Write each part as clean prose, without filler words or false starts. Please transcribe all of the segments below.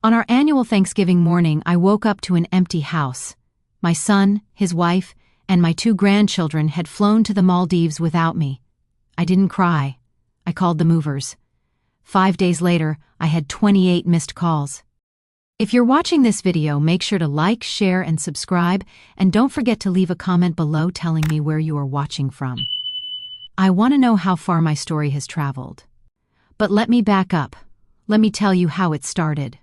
On our annual Thanksgiving morning, I woke up to an empty house. My son, his wife, and my 2 grandchildren had flown to the Maldives without me. I didn't cry. I called the movers. 5 days later, I had 28 missed calls. If you're watching this video, make sure to like, share, and subscribe, and don't forget to leave a comment below telling me where you are watching from. I want to know how far my story has traveled. But let me back up. Let me tell you how it started.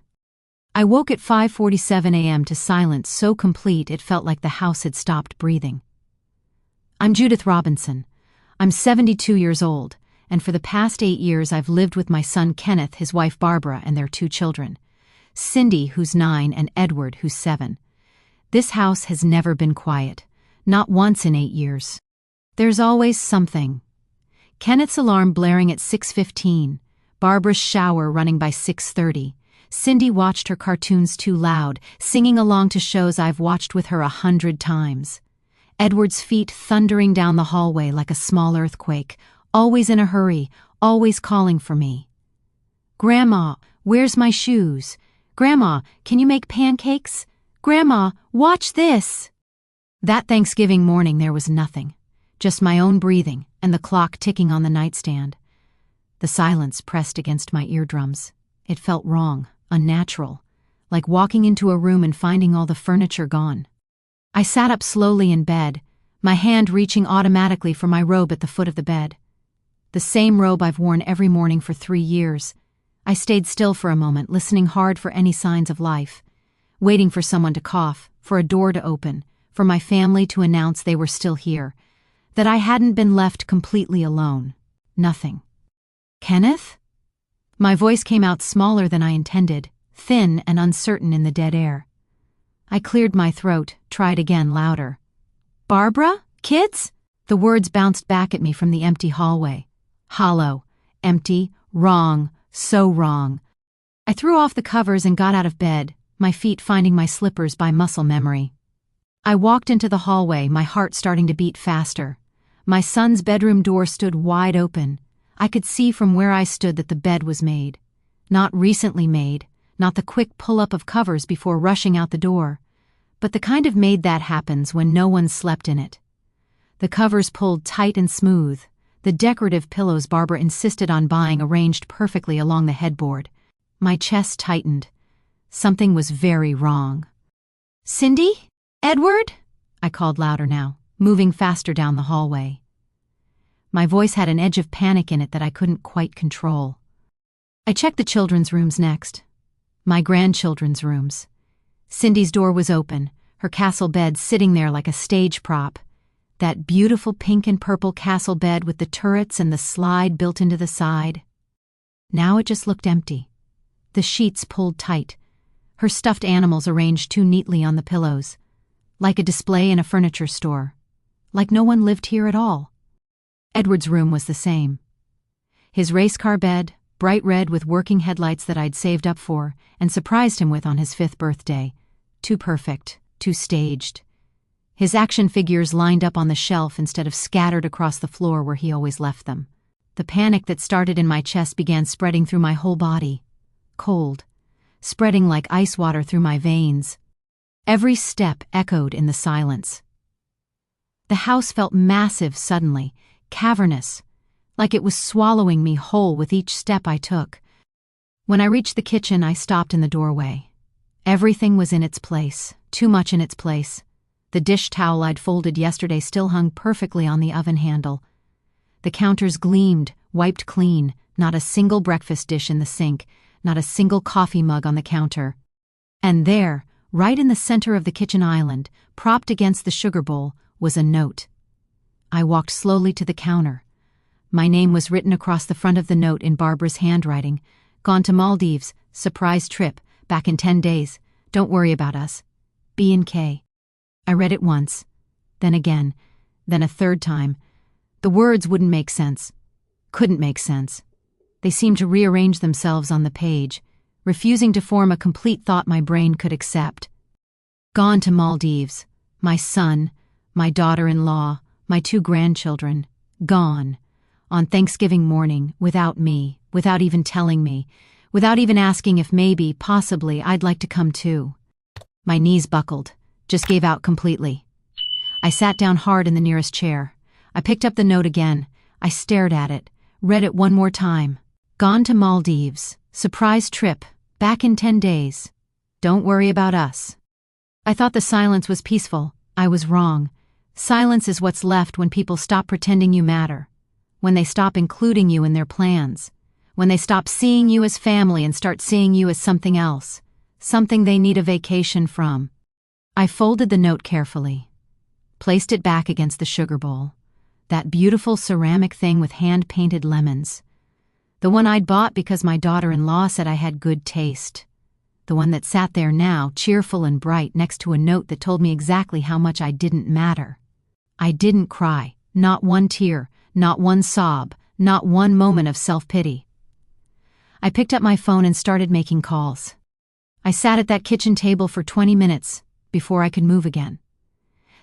I woke at 5:47 a.m. to silence so complete it felt like the house had stopped breathing. I'm Judith Robinson. I'm 72 years old, and for the past 8 years I've lived with my son Kenneth, his wife Barbara, and their 2 children, Cindy, who's 9, and Edward, who's 7. This house has never been quiet, not once in 8 years. There's always something. Kenneth's alarm blaring at 6:15, Barbara's shower running by 6:30. Cindy watched her cartoons too loud, singing along to shows I've watched with her 100 times. Edward's feet thundering down the hallway like a small earthquake, always in a hurry, always calling for me. Grandma, where's my shoes? Grandma, can you make pancakes? Grandma, watch this! That Thanksgiving morning there was nothing, just my own breathing and the clock ticking on the nightstand. The silence pressed against my eardrums. It felt wrong. Unnatural, like walking into a room and finding all the furniture gone. I sat up slowly in bed, my hand reaching automatically for my robe at the foot of the bed. The same robe I've worn every morning for 3 years. I stayed still for a moment, listening hard for any signs of life, waiting for someone to cough, for a door to open, for my family to announce they were still here, that I hadn't been left completely alone. Nothing. Kenneth? My voice came out smaller than I intended, thin and uncertain in the dead air. I cleared my throat, tried again, louder. Barbara? Kids? The words bounced back at me from the empty hallway. Hollow, empty, wrong, so wrong. I threw off the covers and got out of bed, my feet finding my slippers by muscle memory. I walked into the hallway, my heart starting to beat faster. My son's bedroom door stood wide open. I could see from where I stood that the bed was made. Not recently made, not the quick pull-up of covers before rushing out the door, but the kind of made that happens when no one slept in it. The covers pulled tight and smooth, the decorative pillows Barbara insisted on buying arranged perfectly along the headboard. My chest tightened. Something was very wrong. Cindy? Edward? I called louder now, moving faster down the hallway. My voice had an edge of panic in it that I couldn't quite control. I checked the children's rooms next. My grandchildren's rooms. Cindy's door was open, her castle bed sitting there like a stage prop. That beautiful pink and purple castle bed with the turrets and the slide built into the side. Now it just looked empty. The sheets pulled tight. Her stuffed animals arranged too neatly on the pillows. Like a display in a furniture store. Like no one lived here at all. Edward's room was the same. His race car bed, bright red with working headlights that I'd saved up for and surprised him with on his 5th birthday. Too perfect, too staged. His action figures lined up on the shelf instead of scattered across the floor where he always left them. The panic that started in my chest began spreading through my whole body. Cold, spreading like ice water through my veins. Every step echoed in the silence. The house felt massive suddenly, cavernous, like it was swallowing me whole with each step I took. When I reached the kitchen, I stopped in the doorway. Everything was in its place, too much in its place. The dish towel I'd folded yesterday still hung perfectly on the oven handle. The counters gleamed, wiped clean, not a single breakfast dish in the sink, not a single coffee mug on the counter. And there, right in the center of the kitchen island, propped against the sugar bowl, was a note. I walked slowly to the counter. My name was written across the front of the note in Barbara's handwriting. Gone to Maldives, surprise trip, back in 10 days. Don't worry about us. B&K. I read it once, then again, then a third time. The words wouldn't make sense. Couldn't make sense. They seemed to rearrange themselves on the page, refusing to form a complete thought my brain could accept. Gone to Maldives. My son, my daughter-in-law, my 2 grandchildren, gone. On Thanksgiving morning, without me, without even telling me, without even asking if maybe, possibly, I'd like to come too. My knees buckled, just gave out completely. I sat down hard in the nearest chair. I picked up the note again. I stared at it, read it one more time. Gone to Maldives. Surprise trip. Back in 10 days. Don't worry about us. I thought the silence was peaceful. I was wrong. Silence is what's left when people stop pretending you matter. When they stop including you in their plans. When they stop seeing you as family and start seeing you as something else. Something they need a vacation from. I folded the note carefully. Placed it back against the sugar bowl. That beautiful ceramic thing with hand-painted lemons. The one I'd bought because my daughter-in-law said I had good taste. The one that sat there now, cheerful and bright, next to a note that told me exactly how much I didn't matter. I didn't cry, not one tear, not one sob, not one moment of self-pity. I picked up my phone and started making calls. I sat at that kitchen table for 20 minutes before I could move again.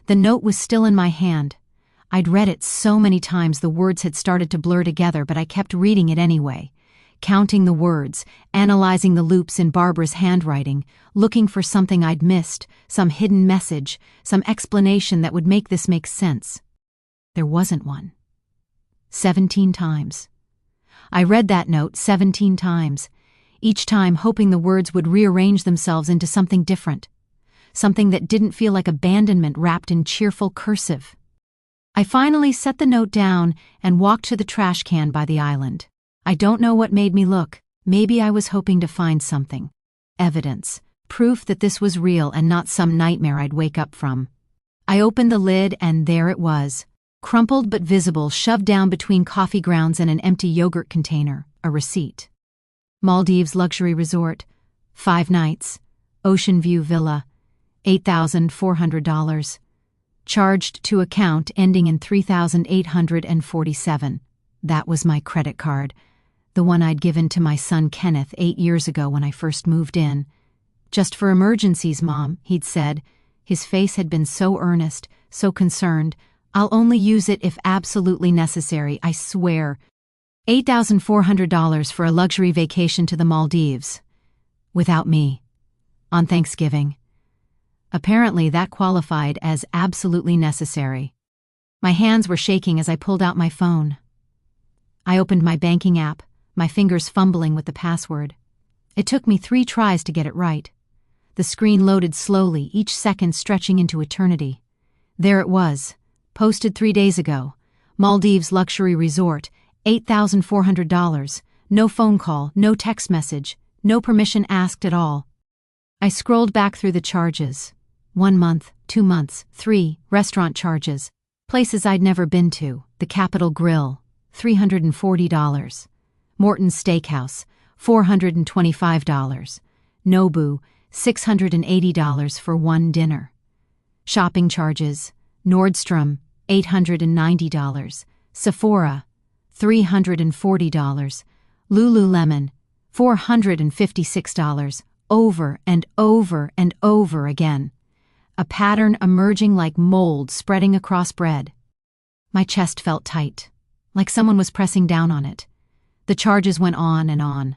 The note was still in my hand. I'd read it so many times the words had started to blur together, but I kept reading it anyway, counting the words, analyzing the loops in Barbara's handwriting, looking for something I'd missed, some hidden message, some explanation that would make this make sense. There wasn't one. 17 times. I read that note 17 times, each time hoping the words would rearrange themselves into something different, something that didn't feel like abandonment wrapped in cheerful cursive. I finally set the note down and walked to the trash can by the island. I don't know what made me look. Maybe I was hoping to find something. Evidence. Proof that this was real and not some nightmare I'd wake up from. I opened the lid and there it was. Crumpled but visible, shoved down between coffee grounds and an empty yogurt container. A receipt. Maldives Luxury Resort. 5 nights. Ocean View Villa. $8,400. Charged to account ending in 3,847. That was my credit card. The one I'd given to my son Kenneth 8 years ago when I first moved in. Just for emergencies, Mom, he'd said. His face had been so earnest, so concerned. I'll only use it if absolutely necessary, I swear. $8,400 for a luxury vacation to the Maldives. Without me. On Thanksgiving. Apparently that qualified as absolutely necessary. My hands were shaking as I pulled out my phone. I opened my banking app, my fingers fumbling with the password. It took me 3 tries to get it right. The screen loaded slowly, each second stretching into eternity. There it was, posted 3 days ago. Maldives Luxury Resort, $8,400. No phone call, no text message, no permission asked at all. I scrolled back through the charges. 1 month, 2 months, 3, restaurant charges. Places I'd never been to, the Capitol Grill, $340. Morton's Steakhouse, $425. Nobu, $680 for one dinner. Shopping charges, Nordstrom, $890. Sephora, $340. Lululemon, $456. Over and over and over again. A pattern emerging like mold spreading across bread. My chest felt tight, like someone was pressing down on it. The charges went on and on.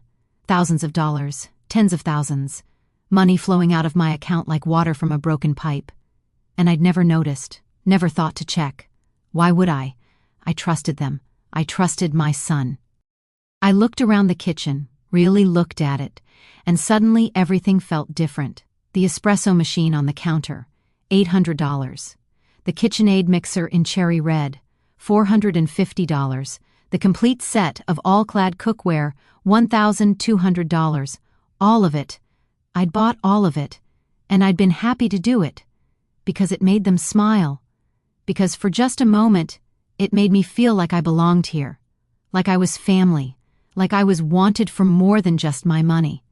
Thousands of dollars, tens of thousands. Money flowing out of my account like water from a broken pipe. And I'd never noticed, never thought to check. Why would I? I trusted them. I trusted my son. I looked around the kitchen, really looked at it, and suddenly everything felt different. The espresso machine on the counter, $800. The KitchenAid mixer in cherry red, $450. The complete set of all-clad cookware, $1,200. All of it. I'd bought all of it, and I'd been happy to do it, because it made them smile. Because for just a moment, it made me feel like I belonged here, like I was family, like I was wanted for more than just my money.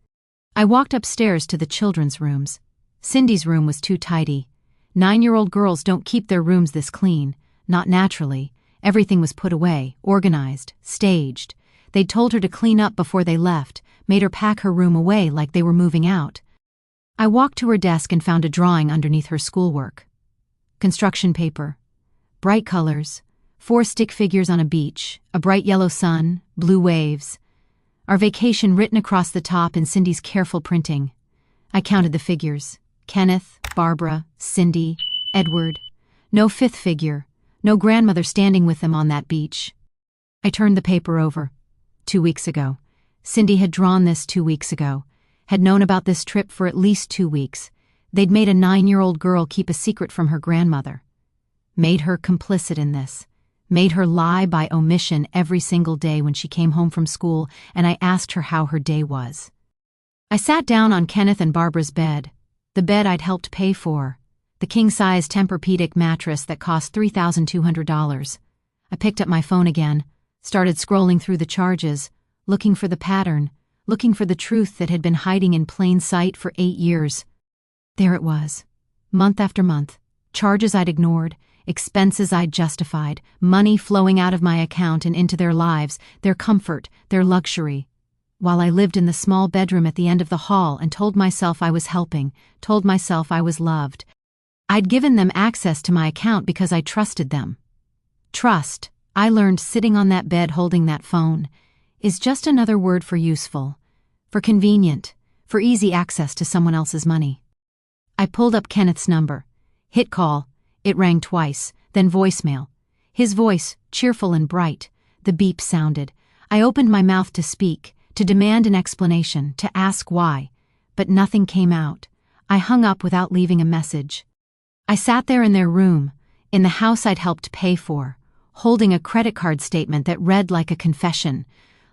I walked upstairs to the children's rooms. Cindy's room was too tidy. 9-year-old girls don't keep their rooms this clean, not naturally. Everything was put away, organized, staged. They'd told her to clean up before they left, made her pack her room away like they were moving out. I walked to her desk and found a drawing underneath her schoolwork. Construction paper. Bright colors. 4 stick figures on a beach, a bright yellow sun, blue waves. our vacation written across the top in Cindy's careful printing. I counted the figures. Kenneth, Barbara, Cindy, Edward. No fifth figure, no grandmother standing with them on that beach. I turned the paper over. 2 weeks ago. Cindy had drawn this 2 weeks ago, had known about this trip for at least 2 weeks. They'd made a 9-year-old girl keep a secret from her grandmother. Made her complicit in this. Made her lie by omission every single day when she came home from school, and I asked her how her day was. I sat down on Kenneth and Barbara's bed, the bed I'd helped pay for, the king-size Tempur-Pedic mattress that cost $3,200. I picked up my phone again, started scrolling through the charges, looking for the pattern, looking for the truth that had been hiding in plain sight for 8 years. There it was. Month after month. Charges I'd ignored, expenses I'd justified, money flowing out of my account and into their lives, their comfort, their luxury. While I lived in the small bedroom at the end of the hall and told myself I was helping, told myself I was loved. I'd given them access to my account because I trusted them. Trust, I learned sitting on that bed holding that phone, is just another word for useful, for convenient, for easy access to someone else's money. I pulled up Kenneth's number. Hit call. It rang twice, then voicemail. His voice, cheerful and bright. The beep sounded. I opened my mouth to speak, to demand an explanation, to ask why, but nothing came out. I hung up without leaving a message. I sat there in their room, in the house I'd helped pay for, holding a credit card statement that read like a confession,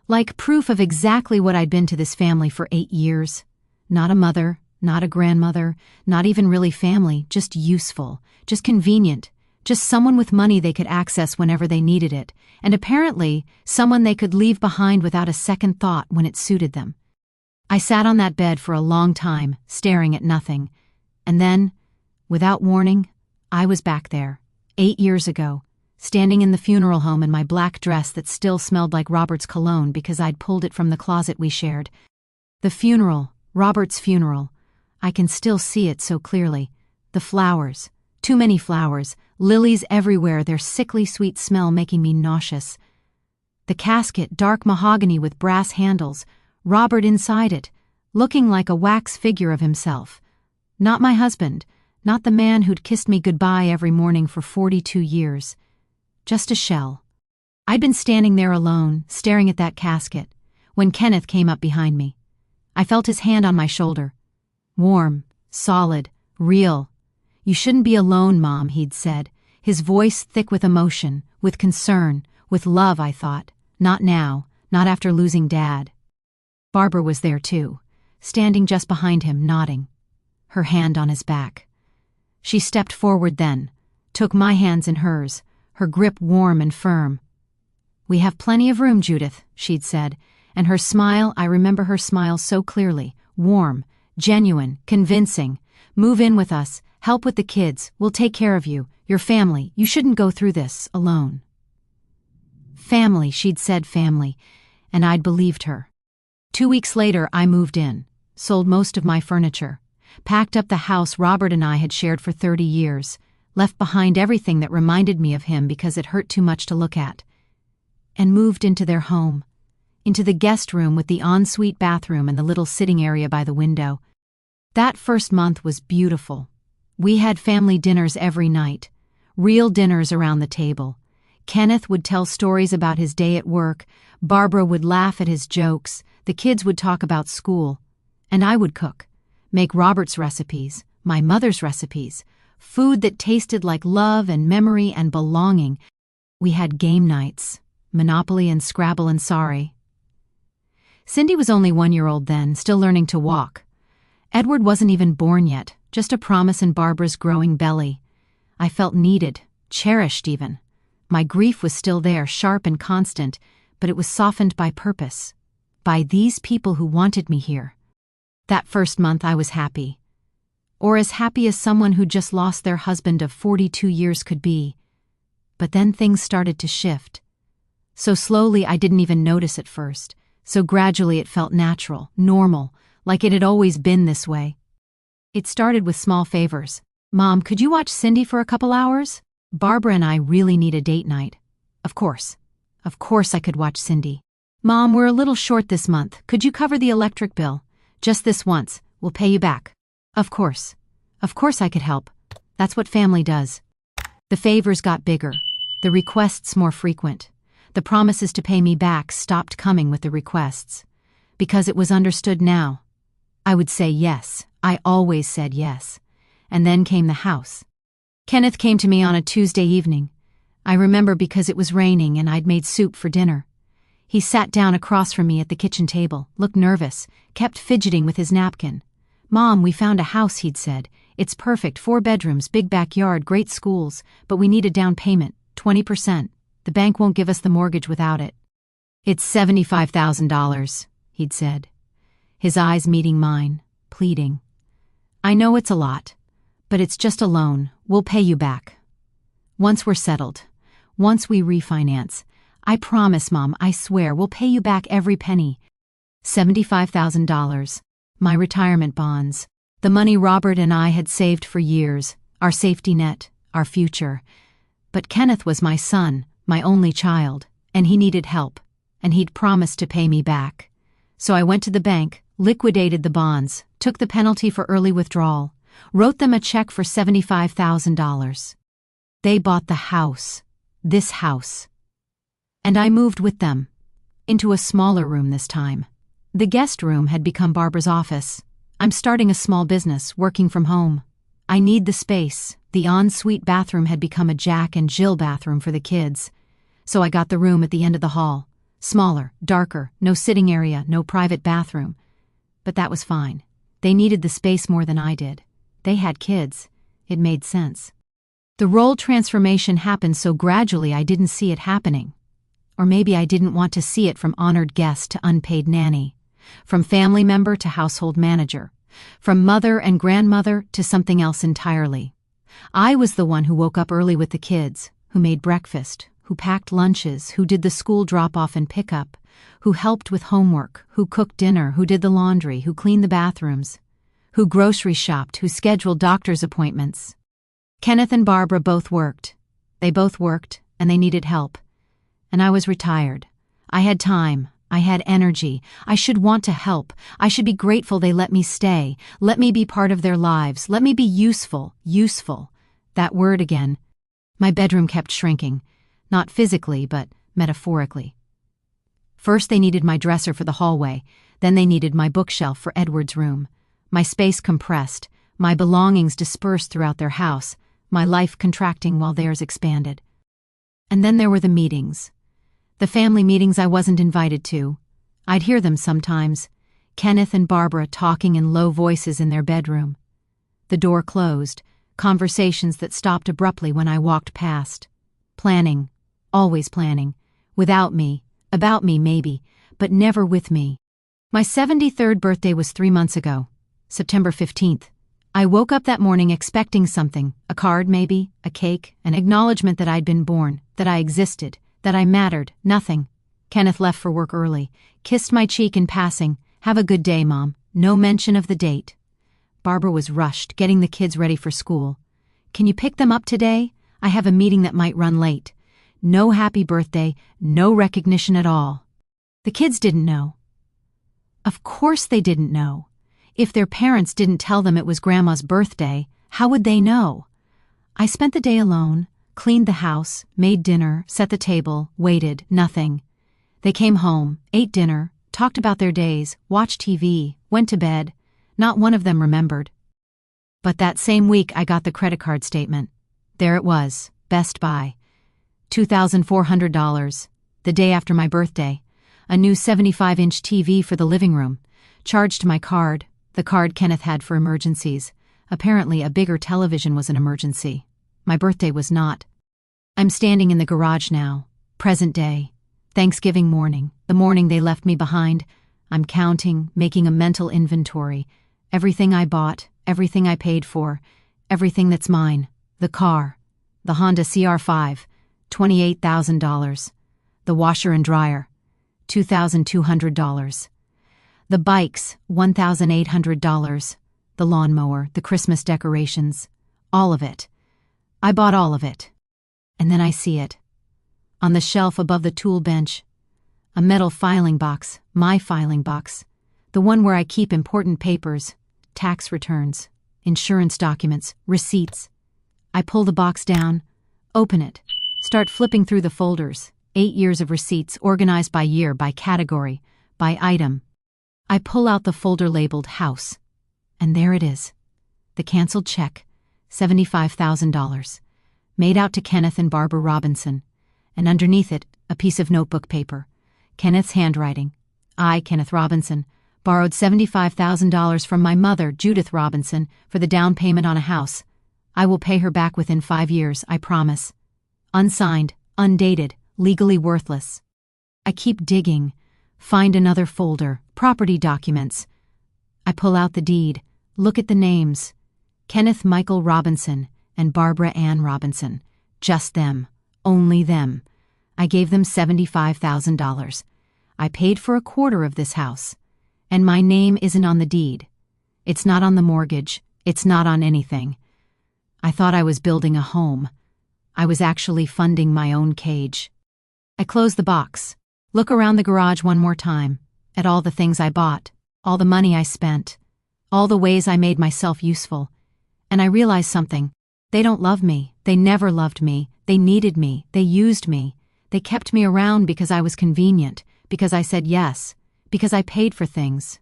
like proof of exactly what I'd been to this family for 8 years. Not a mother, not a grandmother, not even really family, just useful, just convenient, just someone with money they could access whenever they needed it, and apparently someone they could leave behind without a second thought when it suited them. I sat on that bed for a long time, staring at nothing, and then, without warning, I was back there, 8 years ago, standing in the funeral home in my black dress that still smelled like Robert's cologne because I'd pulled it from the closet we shared. The funeral, Robert's funeral. I can still see it so clearly. The flowers. Too many flowers. Lilies everywhere, their sickly sweet smell making me nauseous. The casket, dark mahogany with brass handles. Robert inside it, looking like a wax figure of himself. Not my husband. Not the man who'd kissed me goodbye every morning for 42 years. Just a shell. I'd been standing there alone, staring at that casket, when Kenneth came up behind me. I felt his hand on my shoulder. Warm, solid, real. "You shouldn't be alone, Mom," he'd said, his voice thick with emotion, with concern, with love, I thought. Not now, not after losing Dad. Barbara was there too, standing just behind him, nodding, her hand on his back. She stepped forward then, took my hands in hers, her grip warm and firm. "We have plenty of room, Judith," she'd said, and her smile, I remember her smile so clearly, warm, genuine, convincing. "Move in with us, help with the kids, we'll take care of you, your family, you shouldn't go through this alone." Family, she'd said family, and I'd believed her. 2 weeks later, I moved in, sold most of my furniture, packed up the house Robert and I had shared for 30 years, left behind everything that reminded me of him because it hurt too much to look at, and moved into their home, into the guest room with the ensuite bathroom and the little sitting area by the window. That first month was beautiful. We had family dinners every night, real dinners around the table. Kenneth would tell stories about his day at work, Barbara would laugh at his jokes, the kids would talk about school, and I would cook, make Robert's recipes, my mother's recipes, food that tasted like love and memory and belonging. We had game nights, Monopoly and Scrabble and Sorry. Cindy was only 1 year old then, still learning to walk. Edward wasn't even born yet, just a promise in Barbara's growing belly. I felt needed, cherished even. My grief was still there, sharp and constant, but it was softened by purpose, by these people who wanted me here. That first month I was happy. Or as happy as someone who just lost their husband of 42 years could be. But then things started to shift. So slowly I didn't even notice at first. So gradually it felt natural, normal, like it had always been this way. It started with small favors. "Mom, could you watch Cindy for a couple hours? Barbara and I really need a date night." Of course I could watch Cindy. "Mom, we're a little short this month. Could you cover the electric bill? Just this once. We'll pay you back." Of course. Of course I could help. That's what family does. The favors got bigger. The requests more frequent. The promises to pay me back stopped coming with the requests. Because it was understood now. I would say yes. I always said yes. And then came the house. Kenneth came to me on a Tuesday evening. I remember because it was raining and I'd made soup for dinner. He sat down across from me at the kitchen table, looked nervous, kept fidgeting with his napkin. "Mom, we found a house," he'd said. "It's perfect, 4 bedrooms, big backyard, great schools, but we need a down payment, 20%. The bank won't give us the mortgage without it." "It's $75,000, he'd said, his eyes meeting mine, pleading. "I know it's a lot, but it's just a loan. We'll pay you back. Once we're settled, once we refinance. I promise, Mom, I swear, we'll pay you back every penny." $75,000. My retirement bonds. The money Robert and I had saved for years, our safety net, our future. But Kenneth was my son, my only child, and he needed help, and he'd promised to pay me back. So I went to the bank, liquidated the bonds, took the penalty for early withdrawal, wrote them a check for $75,000. They bought the house, this house. And I moved with them, into a smaller room this time. The guest room had become Barbara's office. I'm starting a small business, working from home. I need the space. The ensuite bathroom had become a Jack and Jill bathroom for the kids. So I got the room at the end of the hall. Smaller, darker, no sitting area, no private bathroom. But that was fine. They needed the space more than I did. They had kids. It made sense. The role transformation happened so gradually I didn't see it happening. Or maybe I didn't want to see it from honored guest to unpaid nanny. From family member to household manager. From mother and grandmother to something else entirely. I was the one who woke up early with the kids, who made breakfast, who packed lunches, who did the school drop-off and pickup, who helped with homework, who cooked dinner, who did the laundry, who cleaned the bathrooms, who grocery shopped, who scheduled doctor's appointments. Kenneth and Barbara both worked. They both worked, and they needed help. And I was retired. I had time. I had energy. I should want to help. I should be grateful they let me stay. Let me be part of their lives. Let me be useful. Useful. That word again. My bedroom kept shrinking. Not physically, but metaphorically. First they needed my dresser for the hallway. Then they needed my bookshelf for Edward's room. My space compressed. My belongings dispersed throughout their house. My life contracting while theirs expanded. And then there were the meetings. The family meetings I wasn't invited to. I'd hear them sometimes. Kenneth and Barbara talking in low voices in their bedroom. The door closed. Conversations that stopped abruptly when I walked past. Planning. Always planning. Without me. About me, maybe. But never with me. My 73rd birthday was 3 months ago. September 15th. I woke up that morning expecting something. A card, maybe. A cake. An acknowledgement that I'd been born. That I existed. That I mattered. Nothing. Kenneth left for work early. Kissed my cheek in passing. "Have a good day, Mom." No mention of the date. Barbara was rushed, getting the kids ready for school. "Can you pick them up today? I have a meeting that might run late." No happy birthday, no recognition at all. The kids didn't know. Of course they didn't know. If their parents didn't tell them it was Grandma's birthday, how would they know? I spent the day alone. Cleaned the house, made dinner, set the table, waited, nothing. They came home, ate dinner, talked about their days, watched TV, went to bed. Not one of them remembered. But that same week I got the credit card statement. There it was, Best Buy. $2,400. The day after my birthday. A new 75-inch TV for the living room. Charged to my card, the card Kenneth had for emergencies. Apparently a bigger television was an emergency. My birthday was not. I'm standing in the garage now. Present day. Thanksgiving morning. The morning they left me behind. I'm counting, making a mental inventory. Everything I bought, everything I paid for, everything that's mine. The car. The Honda CR-5. $28,000. The washer and dryer. $2,200. The bikes. $1,800. The lawnmower, the Christmas decorations. All of it. I bought all of it. And then I see it. On the shelf above the tool bench. A metal filing box, my filing box. The one where I keep important papers, tax returns, insurance documents, receipts. I pull the box down, open it, start flipping through the folders, 8 years of receipts organized by year, by category, by item. I pull out the folder labeled House. And there it is. The canceled check, $75,000, made out to Kenneth and Barbara Robinson, and underneath it, a piece of notebook paper. Kenneth's handwriting. I, Kenneth Robinson, borrowed $75,000 from my mother, Judith Robinson, for the down payment on a house. I will pay her back within 5 years, I promise. Unsigned, undated, legally worthless. I keep digging. Find another folder, property documents. I pull out the deed, look at the names. Kenneth Michael Robinson and Barbara Ann Robinson. Just them. Only them. I gave them $75,000. I paid for 1/4 of this house. And my name isn't on the deed. It's not on the mortgage. It's not on anything. I thought I was building a home. I was actually funding my own cage. I close the box. Look around the garage one more time. At all the things I bought. All the money I spent. All the ways I made myself useful. And I realized something. They don't love me. They never loved me. They needed me. They used me. They kept me around because I was convenient, because I said yes, because I paid for things.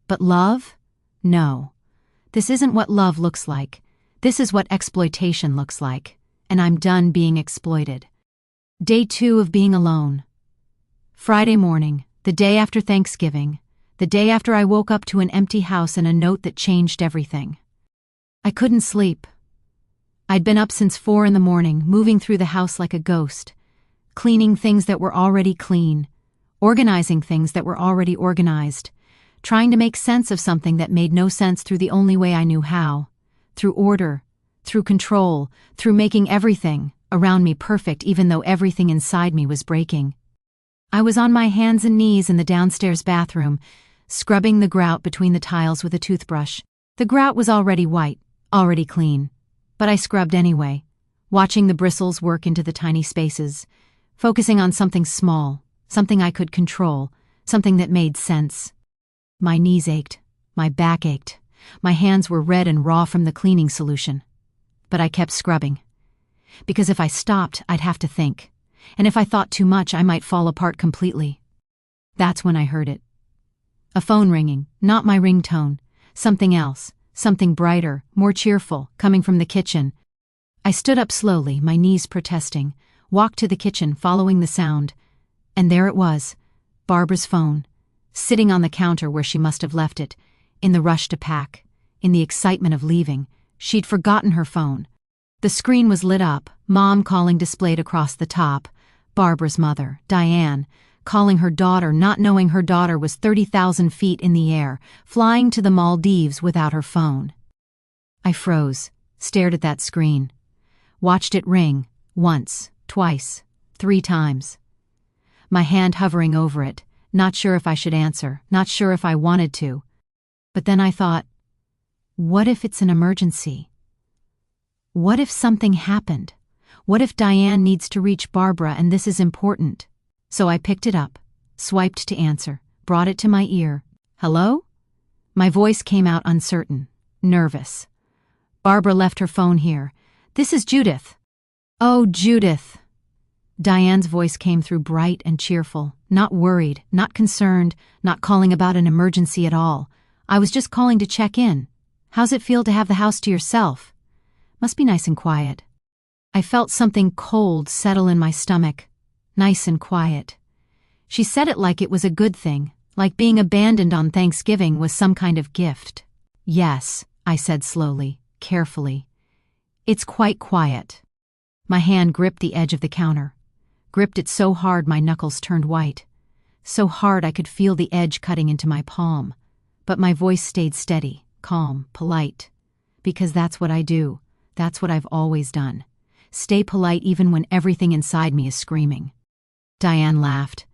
But love? No. This isn't what love looks like. This is what exploitation looks like. And I'm done being exploited. Day 2 of being alone. Friday morning, the day after Thanksgiving, the day after I woke up to an empty house and a note that changed everything. I couldn't sleep. I'd been up since 4 in the morning, moving through the house like a ghost, cleaning things that were already clean, organizing things that were already organized, trying to make sense of something that made no sense through the only way I knew how, through order, through control, through making everything around me perfect even though everything inside me was breaking. I was on my hands and knees in the downstairs bathroom, scrubbing the grout between the tiles with a toothbrush. The grout was already white, already clean, but I scrubbed anyway, watching the bristles work into the tiny spaces, focusing on something small, something I could control, something that made sense. My knees ached, my back ached, my hands were red and raw from the cleaning solution. But I kept scrubbing. Because if I stopped, I'd have to think. And if I thought too much, I might fall apart completely. That's when I heard it. A phone ringing, not my ringtone, something else, something brighter, more cheerful, coming from the kitchen. I stood up slowly, my knees protesting, walked to the kitchen, following the sound. And there it was, Barbara's phone, sitting on the counter where she must have left it, in the rush to pack, in the excitement of leaving. She'd forgotten her phone. The screen was lit up, Mom calling displayed across the top, Barbara's mother, Diane, calling her daughter, not knowing her daughter was 30,000 feet in the air, flying to the Maldives without her phone. I froze, stared at that screen, watched it ring, once, twice, 3 times. My hand hovering over it, not sure if I should answer, not sure if I wanted to. But then I thought, what if it's an emergency? What if something happened? What if Diane needs to reach Barbara and this is important? So I picked it up, swiped to answer, brought it to my ear. Hello? My voice came out uncertain, nervous. Barbara left her phone here. This is Judith. Oh, Judith. Diane's voice came through bright and cheerful, not worried, not concerned, not calling about an emergency at all. I was just calling to check in. How's it feel to have the house to yourself? Must be nice and quiet. I felt something cold settle in my stomach. Nice and quiet. She said it like it was a good thing, like being abandoned on Thanksgiving was some kind of gift. Yes, I said slowly, carefully. It's quite quiet. My hand gripped the edge of the counter. Gripped it so hard my knuckles turned white. So hard I could feel the edge cutting into my palm. But my voice stayed steady, calm, polite. Because that's what I do. That's what I've always done. Stay polite even when everything inside me is screaming. Diane laughed.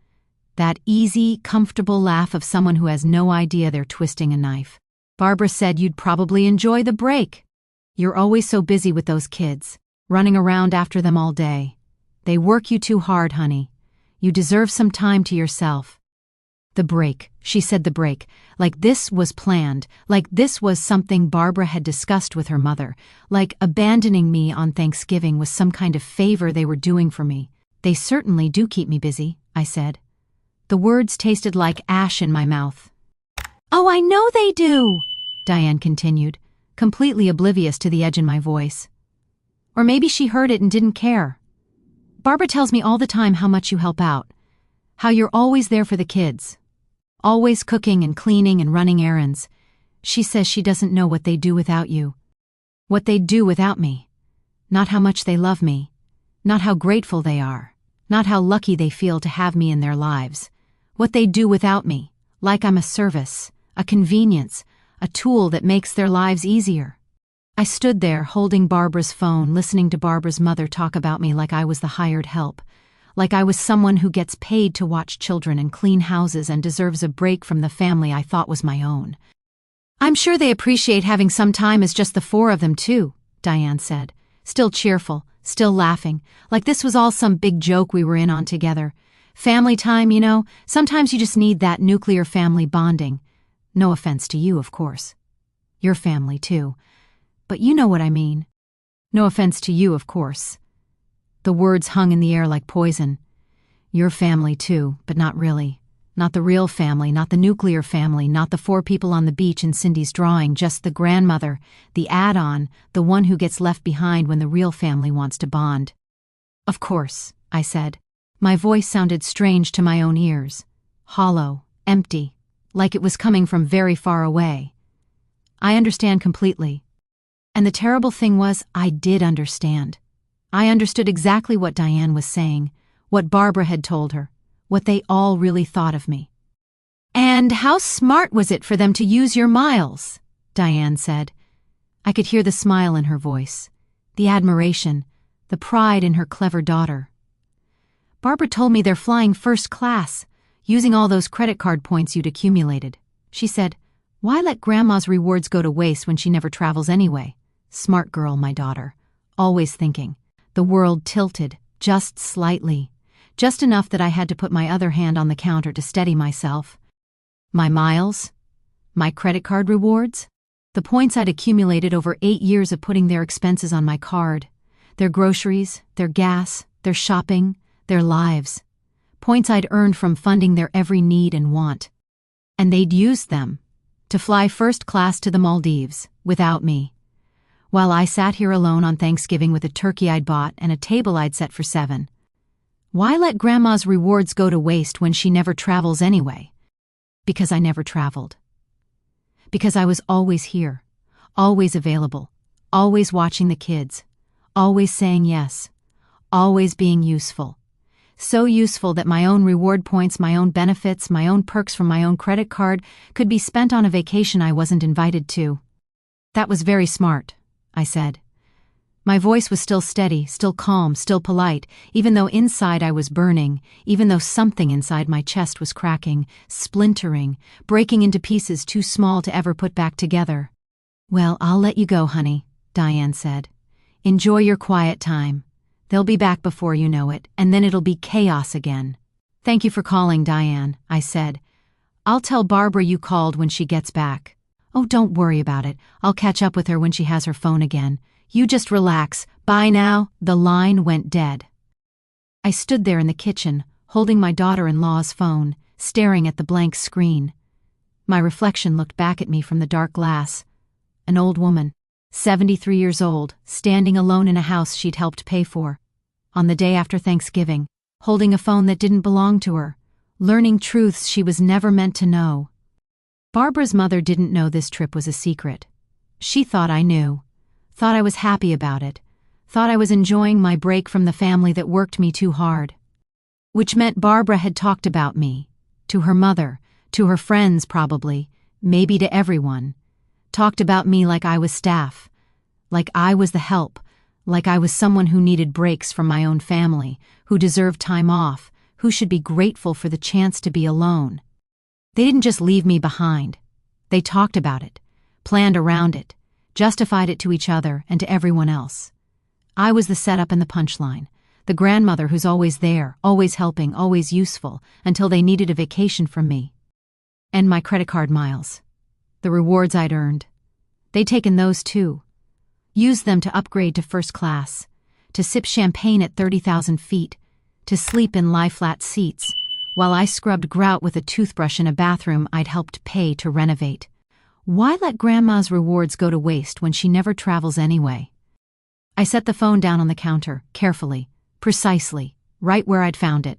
That easy, comfortable laugh of someone who has no idea they're twisting a knife. Barbara said you'd probably enjoy the break. You're always so busy with those kids, running around after them all day. They work you too hard, honey. You deserve some time to yourself." The break, she said, the break, like this was planned, like this was something Barbara had discussed with her mother, like abandoning me on Thanksgiving was some kind of favor they were doing for me. "They certainly do keep me busy," I said. The words tasted like ash in my mouth. "Oh, I know they do," Diane continued, completely oblivious to the edge in my voice. Or maybe she heard it and didn't care. "Barbara tells me all the time how much you help out, how you're always there for the kids. Always cooking and cleaning and running errands. She says she doesn't know what they'd do without you. What they'd do without me. Not how much they love me. Not how grateful they are. Not how lucky they feel to have me in their lives. What they'd do without me, like I'm a service, a convenience, a tool that makes their lives easier." I stood there holding Barbara's phone, listening to Barbara's mother talk about me like I was the hired help. Like I was someone who gets paid to watch children and clean houses and deserves a break from the family I thought was my own. "I'm sure they appreciate having some time as just the four of them too," Diane said, still cheerful, still laughing, like this was all some big joke we were in on together. "Family time, you know, sometimes you just need that nuclear family bonding. No offense to you, of course. Your family too. But you know what I mean. No offense to you, of course." The words hung in the air like poison. "Your family too, but not really. Not the real family, not the nuclear family, not the four people on the beach in Cindy's drawing, just the grandmother, the add-on, the one who gets left behind when the real family wants to bond." "Of course," I said. My voice sounded strange to my own ears. Hollow, empty, like it was coming from very far away. "I understand completely." And the terrible thing was, I did understand. I understood exactly what Diane was saying, what Barbara had told her, what they all really thought of me. "And how smart was it for them to use your miles?" Diane said. I could hear the smile in her voice, the admiration, the pride in her clever daughter. "Barbara told me they're flying first class, using all those credit card points you'd accumulated." She said, "Why let Grandma's rewards go to waste when she never travels anyway?" Smart girl, my daughter, always thinking. The world tilted, just slightly, just enough that I had to put my other hand on the counter to steady myself. My miles? My credit card rewards? The points I'd accumulated over 8 years of putting their expenses on my card. Their groceries, their gas, their shopping, their lives. Points I'd earned from funding their every need and want. And they'd used them to fly first class to the Maldives, without me. While I sat here alone on Thanksgiving with a turkey I'd bought and a table I'd set for 7. Why let Grandma's rewards go to waste when she never travels anyway? Because I never traveled. Because I was always here, always available, always watching the kids, always saying yes, always being useful. So useful that my own reward points, my own benefits, my own perks from my own credit card could be spent on a vacation I wasn't invited to. "That was very smart," I said. My voice was still steady, still calm, still polite, even though inside I was burning, even though something inside my chest was cracking, splintering, breaking into pieces too small to ever put back together. "Well, I'll let you go, honey," Diane said. "Enjoy your quiet time. They'll be back before you know it, and then it'll be chaos again." "Thank you for calling, Diane," I said. "I'll tell Barbara you called when she gets back." "Oh, don't worry about it. I'll catch up with her when she has her phone again. You just relax. Bye now." The line went dead. I stood there in the kitchen, holding my daughter-in-law's phone, staring at the blank screen. My reflection looked back at me from the dark glass. An old woman, 73 years old, standing alone in a house she'd helped pay for. On the day after Thanksgiving, holding a phone that didn't belong to her, learning truths she was never meant to know. Barbara's mother didn't know this trip was a secret. She thought I knew, thought I was happy about it, thought I was enjoying my break from the family that worked me too hard. Which meant Barbara had talked about me, to her mother, to her friends probably, maybe to everyone. Talked about me like I was staff, like I was the help, like I was someone who needed breaks from my own family, who deserved time off, who should be grateful for the chance to be alone. They didn't just leave me behind. They talked about it, planned around it, justified it to each other and to everyone else. I was the setup and the punchline, The grandmother who's always there, always helping, always useful, until they needed a vacation from me. And my credit card miles. The rewards I'd earned. They'd taken those too. Used them to upgrade to first class, to sip champagne at 30,000 feet, to sleep in lie-flat seats, while I scrubbed grout with a toothbrush in a bathroom I'd helped pay to renovate. Why let Grandma's rewards go to waste when she never travels anyway? I set the phone down on the counter, carefully, precisely, right where I'd found it,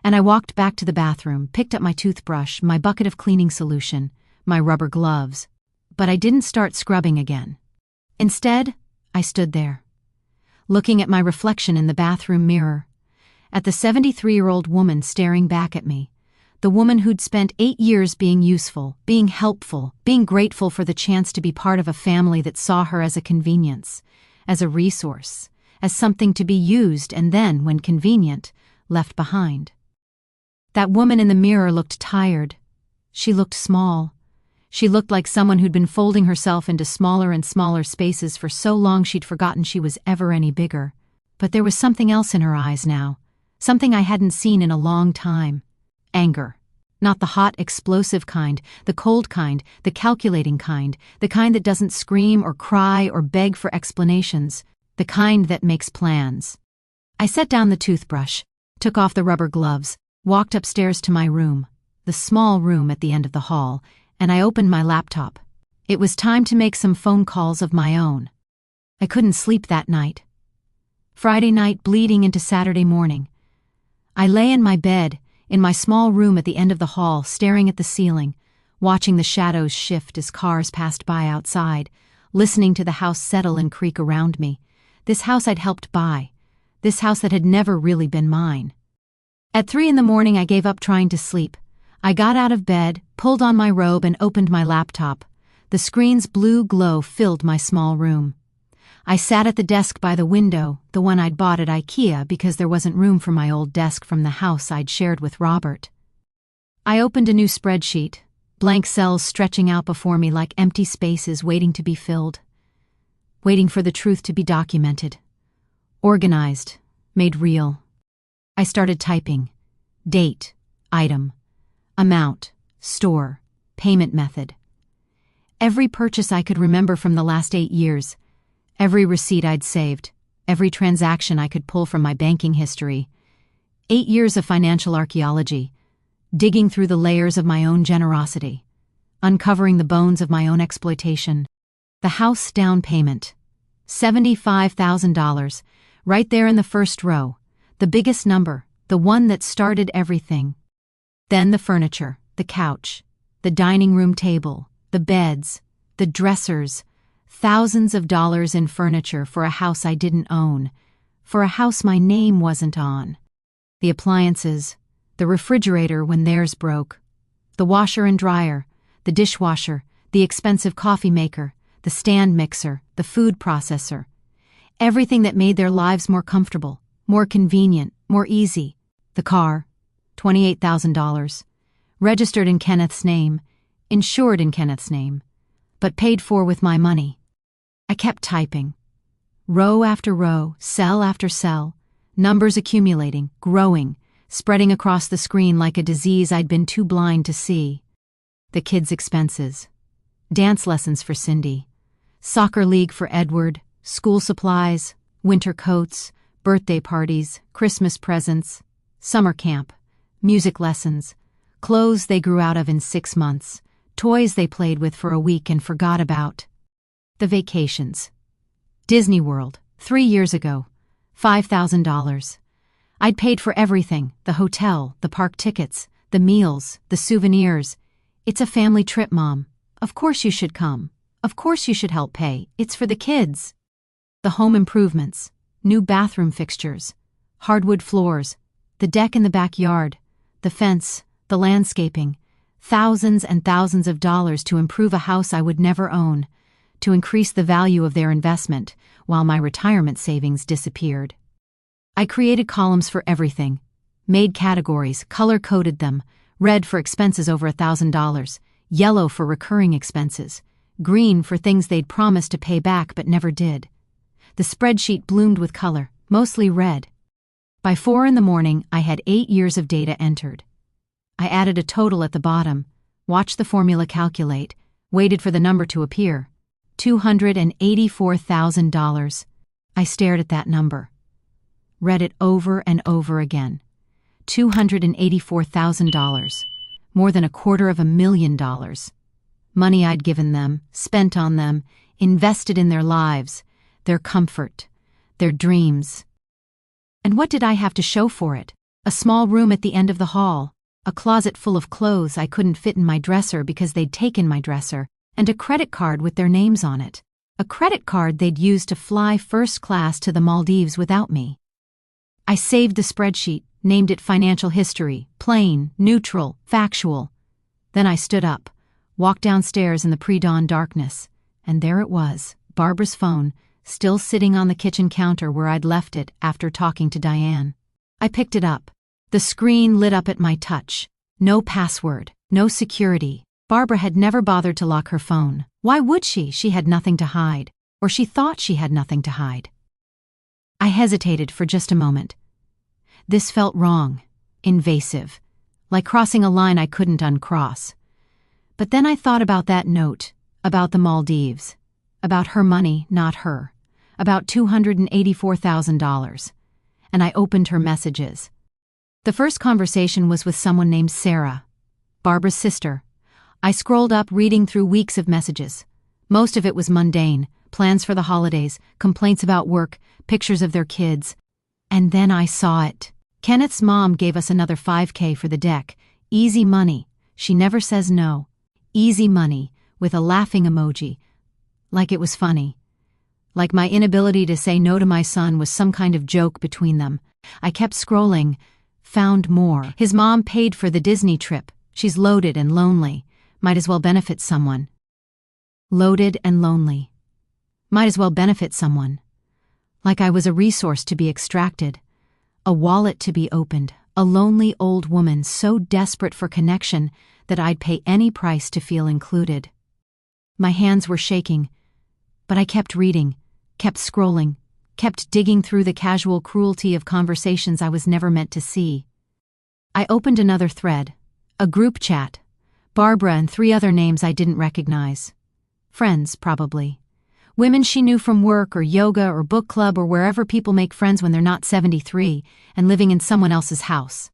and I walked back to the bathroom, picked up my toothbrush, my bucket of cleaning solution, my rubber gloves, but I didn't start scrubbing again. Instead, I stood there, looking at my reflection in the bathroom mirror, at the 73-year-old woman staring back at me, the woman who'd spent 8 years being useful, being helpful, being grateful for the chance to be part of a family that saw her as a convenience, as a resource, as something to be used and then, when convenient, left behind. That woman in the mirror looked tired. She looked small. She looked like someone who'd been folding herself into smaller and smaller spaces for so long she'd forgotten she was ever any bigger. But there was something else in her eyes now, something I hadn't seen in a long time. Anger. Not the hot, explosive kind, the cold kind, the calculating kind, the kind that doesn't scream or cry or beg for explanations, the kind that makes plans. I set down the toothbrush, took off the rubber gloves, walked upstairs to my room, the small room at the end of the hall, and I opened my laptop. It was time to make some phone calls of my own. I couldn't sleep that night. Friday night bleeding into Saturday morning. I lay in my bed, in my small room at the end of the hall, staring at the ceiling, watching the shadows shift as cars passed by outside, listening to the house settle and creak around me. This house I'd helped buy. This house that had never really been mine. At 3 a.m, I gave up trying to sleep. I got out of bed, pulled on my robe, and opened my laptop. The screen's blue glow filled my small room. I sat at the desk by the window, the one I'd bought at IKEA because there wasn't room for my old desk from the house I'd shared with Robert. I opened a new spreadsheet, blank cells stretching out before me like empty spaces waiting to be filled, waiting for the truth to be documented, organized, made real. I started typing. Date, item, amount, store, payment method. Every purchase I could remember from the last 8 years, every receipt I'd saved, every transaction I could pull from my banking history. 8 years of financial archaeology, digging through the layers of my own generosity, uncovering the bones of my own exploitation. The house down payment, $75,000, right there in the first row, the biggest number, the one that started everything. Then the furniture, the couch, the dining room table, the beds, the dressers, thousands of dollars in furniture for a house I didn't own, for a house my name wasn't on. The appliances, the refrigerator when theirs broke, the washer and dryer, the dishwasher, the expensive coffee maker, the stand mixer, the food processor, everything that made their lives more comfortable, more convenient, more easy. The car, $28,000, registered in Kenneth's name, insured in Kenneth's name, but paid for with my money. I kept typing. Row after row, cell after cell, numbers accumulating, growing, spreading across the screen like a disease I'd been too blind to see. The kids' expenses. Dance lessons for Cindy. Soccer league for Edward. School supplies. Winter coats. Birthday parties. Christmas presents. Summer camp. Music lessons. Clothes they grew out of in 6 months. Toys they played with for a week and forgot about. The vacations. Disney World, 3 years ago. $5,000. I'd paid for everything, the hotel, the park tickets, the meals, the souvenirs. It's a family trip, Mom. Of course you should come. Of course you should help pay. It's for the kids. The home improvements, new bathroom fixtures, hardwood floors, the deck in the backyard, the fence, the landscaping, thousands and thousands of dollars to improve a house I would never own, to increase the value of their investment while my retirement savings disappeared. I created columns for everything, made categories, color-coded them, red for expenses over $1,000, yellow for recurring expenses, green for things they'd promised to pay back but never did. The spreadsheet bloomed with color, mostly red. By 4 in the morning, I had 8 years of data entered. I added a total at the bottom, watched the formula calculate, waited for the number to appear. $284,000. I stared at that number. Read it over and over again. $284,000. More than $250,000. Money I'd given them, spent on them, invested in their lives, their comfort, their dreams. And what did I have to show for it? A small room at the end of the hall, a closet full of clothes I couldn't fit in my dresser because they'd taken my dresser, and a credit card with their names on it. A credit card they'd used to fly first class to the Maldives without me. I saved the spreadsheet, named it Financial History, plain, neutral, factual. Then I stood up, walked downstairs in the pre-dawn darkness, and there it was, Barbara's phone, still sitting on the kitchen counter where I'd left it after talking to Diane. I picked it up. The screen lit up at my touch. No password, no security. Barbara had never bothered to lock her phone. Why would she? She had nothing to hide. Or she thought she had nothing to hide. I hesitated for just a moment. This felt wrong, invasive, like crossing a line I couldn't uncross. But then I thought about that note, about the Maldives, about her money, not her, about $284,000. And I opened her messages. The first conversation was with someone named Sarah, Barbara's sister. I scrolled up, reading through weeks of messages. Most of it was mundane, plans for the holidays, complaints about work, pictures of their kids. And then I saw it. Kenneth's mom gave us another $5,000 for the deck. Easy money. She never says no. Easy money, with a laughing emoji. Like it was funny. Like my inability to say no to my son was some kind of joke between them. I kept scrolling. Found more. His mom paid for the Disney trip. She's loaded and lonely. Might as well benefit someone. Loaded and lonely. Might as well benefit someone. Like I was a resource to be extracted. A wallet to be opened. A lonely old woman so desperate for connection that I'd pay any price to feel included. My hands were shaking, but I kept reading, kept scrolling, kept digging through the casual cruelty of conversations I was never meant to see. I opened another thread, a group chat, Barbara and 3 other names I didn't recognize. Friends, probably. Women she knew from work or yoga or book club or wherever people make friends when they're not 73 and living in someone else's house.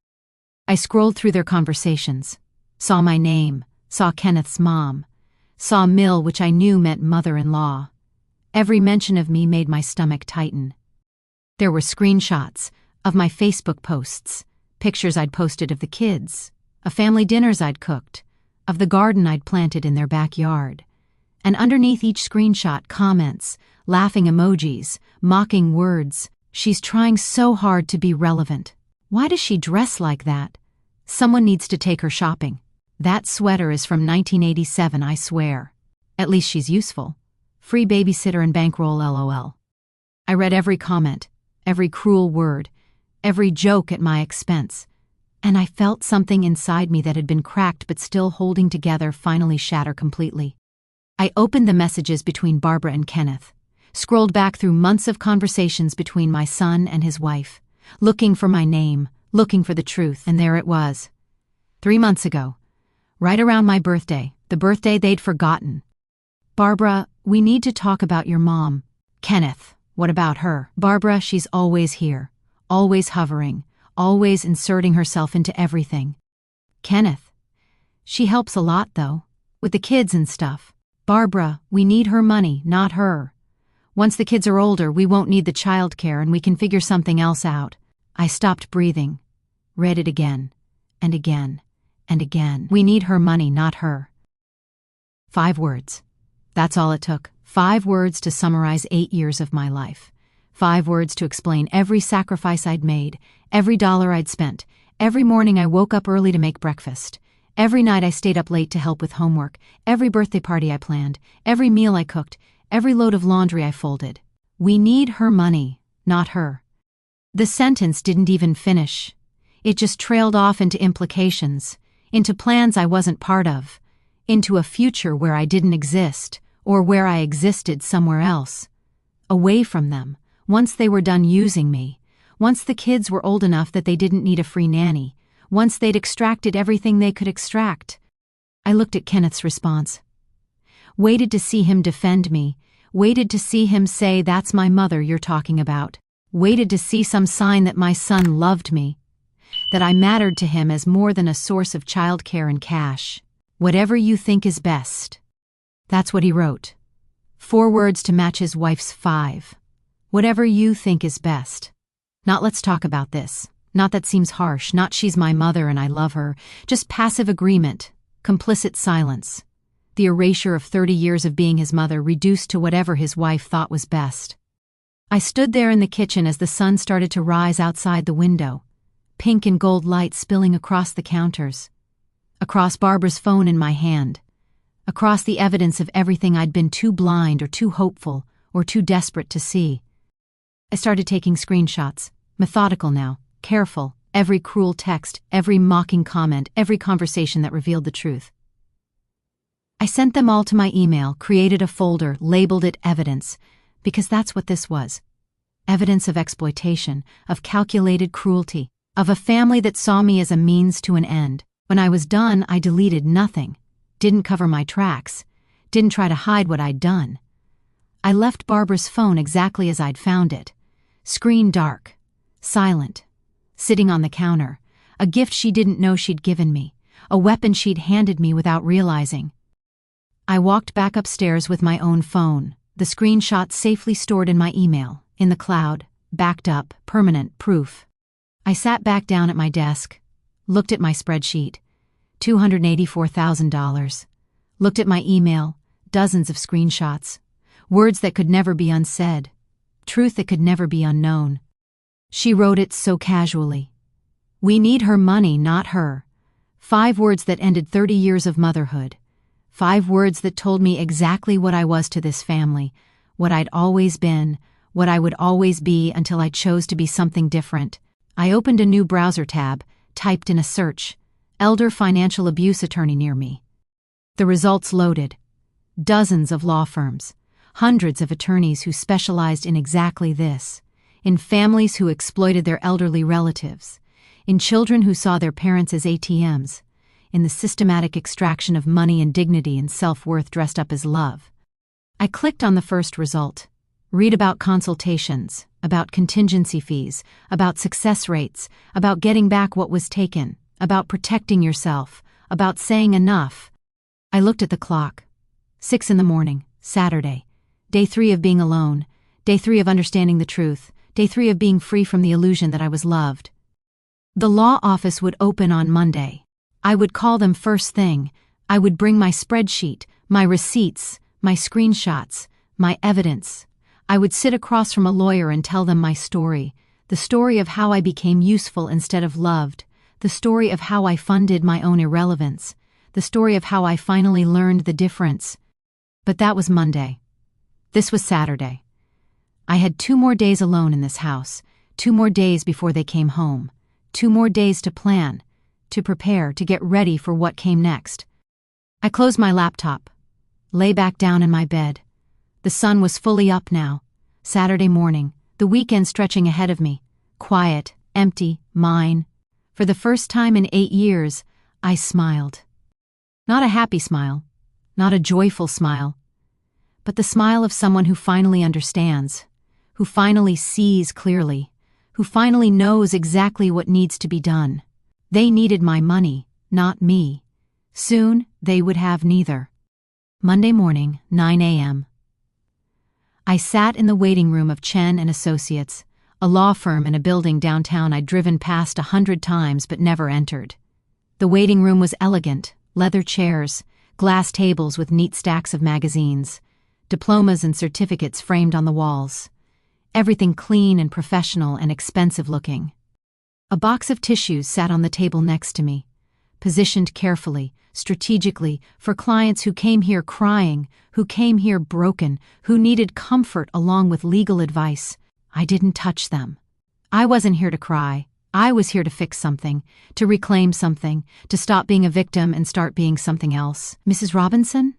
I scrolled through their conversations, saw my name, saw Kenneth's mom, saw Mill, which I knew meant mother-in-law. Every mention of me made my stomach tighten. There were screenshots of my Facebook posts, pictures I'd posted of the kids, of family dinners I'd cooked, of the garden I'd planted in their backyard. And underneath each screenshot, comments, laughing emojis, mocking words. She's trying so hard to be relevant. Why does she dress like that? Someone needs to take her shopping. That sweater is from 1987, I swear. At least she's useful. Free babysitter and bankroll, LOL. I read every comment, every cruel word, every joke at my expense, and I felt something inside me that had been cracked but still holding together finally shatter completely. I opened the messages between Barbara and Kenneth, scrolled back through months of conversations between my son and his wife, looking for my name, looking for the truth, and there it was. 3 months ago, right around my birthday, the birthday they'd forgotten. Barbara, we need to talk about your mom. Kenneth, what about her? Barbara, she's always here, always hovering, always inserting herself into everything. Kenneth, she helps a lot though, with the kids and stuff. Barbara, we need her money, not her. Once the kids are older, we won't need the childcare and we can figure something else out. I stopped breathing, read it again, and again, and again. We need her money, not her. 5 words. That's all it took. 5 words to summarize 8 years of my life. 5 words to explain every sacrifice I'd made, every dollar I'd spent, every morning I woke up early to make breakfast. Every night I stayed up late to help with homework, every birthday party I planned, every meal I cooked, every load of laundry I folded. We need her money, not her. The sentence didn't even finish. It just trailed off into implications, into plans I wasn't part of, into a future where I didn't exist, or where I existed somewhere else. Away from them, once they were done using me, once the kids were old enough that they didn't need a free nanny, once they'd extracted everything they could extract. I looked at Kenneth's response. Waited to see him defend me, waited to see him say, "That's my mother you're talking about." Waited to see some sign that my son loved me, that I mattered to him as more than a source of childcare and cash. "Whatever you think is best." That's what he wrote. 4 words to match his wife's 5. Whatever you think is best. Not "let's talk about this." Not "that seems harsh." Not "she's my mother and I love her." Just passive agreement, complicit silence. The erasure of 30 years of being his mother reduced to whatever his wife thought was best. I stood there in the kitchen as the sun started to rise outside the window, pink and gold light spilling across the counters, across Barbara's phone in my hand, across the evidence of everything I'd been too blind or too hopeful or too desperate to see. I started taking screenshots, methodical now, careful, every cruel text, every mocking comment, every conversation that revealed the truth. I sent them all to my email, created a folder, labeled it evidence, because that's what this was. Evidence of exploitation, of calculated cruelty, of a family that saw me as a means to an end. When I was done, I deleted nothing, didn't cover my tracks, didn't try to hide what I'd done. I left Barbara's phone exactly as I'd found it. Screen dark, silent, sitting on the counter, a gift she didn't know she'd given me, a weapon she'd handed me without realizing. I walked back upstairs with my own phone, the screenshot safely stored in my email, in the cloud, backed up, permanent proof. I sat back down at my desk, looked at my spreadsheet, $284,000, looked at my email, dozens of screenshots, words that could never be unsaid, truth that could never be unknown. She wrote it so casually. "We need her money, not her." 5 words that ended 30 years of motherhood. 5 words that told me exactly what I was to this family, what I'd always been, what I would always be until I chose to be something different. I opened a new browser tab, typed in a search, "elder financial abuse attorney near me." The results loaded. Dozens of law firms, hundreds of attorneys who specialized in exactly this, in families who exploited their elderly relatives, in children who saw their parents as ATMs, in the systematic extraction of money and dignity and self-worth dressed up as love. I clicked on the first result. Read about consultations, about contingency fees, about success rates, about getting back what was taken, about protecting yourself, about saying enough. I looked at the clock. 6 a.m, Saturday. Day 3 of being alone. Day 3 of understanding the truth. Day 3 of being free from the illusion that I was loved. The law office would open on Monday. I would call them first thing. I would bring my spreadsheet, my receipts, my screenshots, my evidence. I would sit across from a lawyer and tell them my story, the story of how I became useful instead of loved, the story of how I funded my own irrelevance, the story of how I finally learned the difference. But that was Monday. This was Saturday. I had 2 more days alone in this house, 2 more days before they came home, 2 more days to plan, to prepare, to get ready for what came next. I closed my laptop, lay back down in my bed. The sun was fully up now. Saturday morning, the weekend stretching ahead of me, quiet, empty, mine. For the first time in 8 years, I smiled. Not a happy smile, not a joyful smile, but the smile of someone who finally understands, who finally sees clearly, who finally knows exactly what needs to be done. They needed my money, not me. Soon, they would have neither. Monday morning, 9 a.m. I sat in the waiting room of Chen and Associates, a law firm in a building downtown I'd driven past 100 times but never entered. The waiting room was elegant, leather chairs, glass tables with neat stacks of magazines, diplomas and certificates framed on the walls. Everything clean and professional and expensive looking. A box of tissues sat on the table next to me, positioned carefully, strategically, for clients who came here crying, who came here broken, who needed comfort along with legal advice. I didn't touch them. I wasn't here to cry. I was here to fix something, to reclaim something, to stop being a victim and start being something else. "Mrs. Robinson?"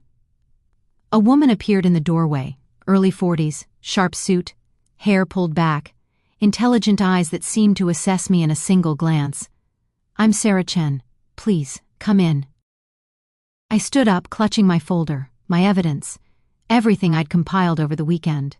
A woman appeared in the doorway, early 40s, sharp suit, hair pulled back, intelligent eyes that seemed to assess me in a single glance. "I'm Sarah Chen. Please, come in." I stood up, clutching my folder, my evidence, everything I'd compiled over the weekend.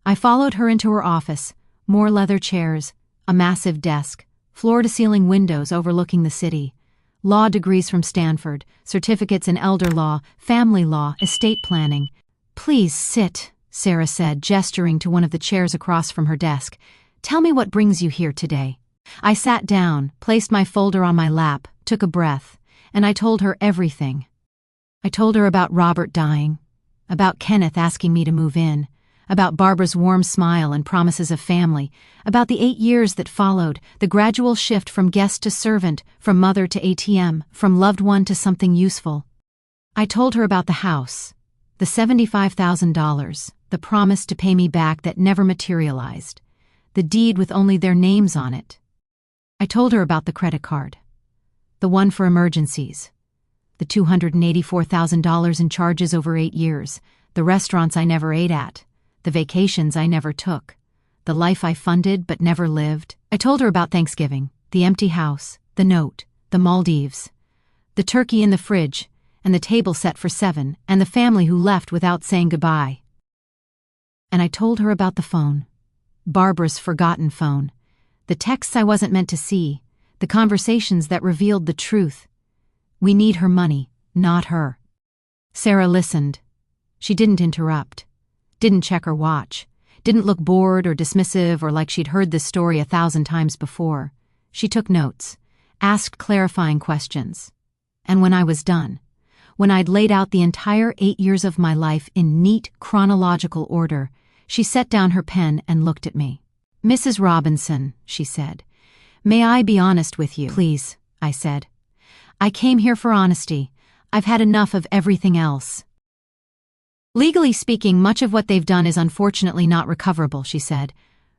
I followed her into her office, more leather chairs, a massive desk, floor-to-ceiling windows overlooking the city, law degrees from Stanford, certificates in elder law, family law, estate planning. "Please sit," Sarah said, gesturing to one of the chairs across from her desk. "Tell me what brings you here today." I sat down, placed my folder on my lap, took a breath, and I told her everything. I told her about Robert dying, about Kenneth asking me to move in, about Barbara's warm smile and promises of family, about the 8 years that followed, the gradual shift from guest to servant, from mother to ATM, from loved one to something useful. I told her about the house, the $75,000, the promise to pay me back that never materialized, the deed with only their names on it. I told her about the credit card, the one for emergencies, the $284,000 in charges over 8 years, the restaurants I never ate at, the vacations I never took, the life I funded but never lived. I told her about Thanksgiving, the empty house, the note, the Maldives, the turkey in the fridge, and the table set for 7, and the family who left without saying goodbye. And I told her about the phone, Barbara's forgotten phone, the texts I wasn't meant to see, the conversations that revealed the truth. We need her money, not her. Sarah listened. She didn't interrupt, didn't check her watch, didn't look bored or dismissive or like she'd heard this story 1,000 times before. She took notes, asked clarifying questions. And when I was done, when I'd laid out the entire 8 years of my life in neat chronological order, she set down her pen and looked at me. "Mrs. Robinson," she said, "may I be honest with you?" "Please," I said. "I came here for honesty. I've had enough of everything else." "Legally speaking, much of what they've done is unfortunately not recoverable," she said.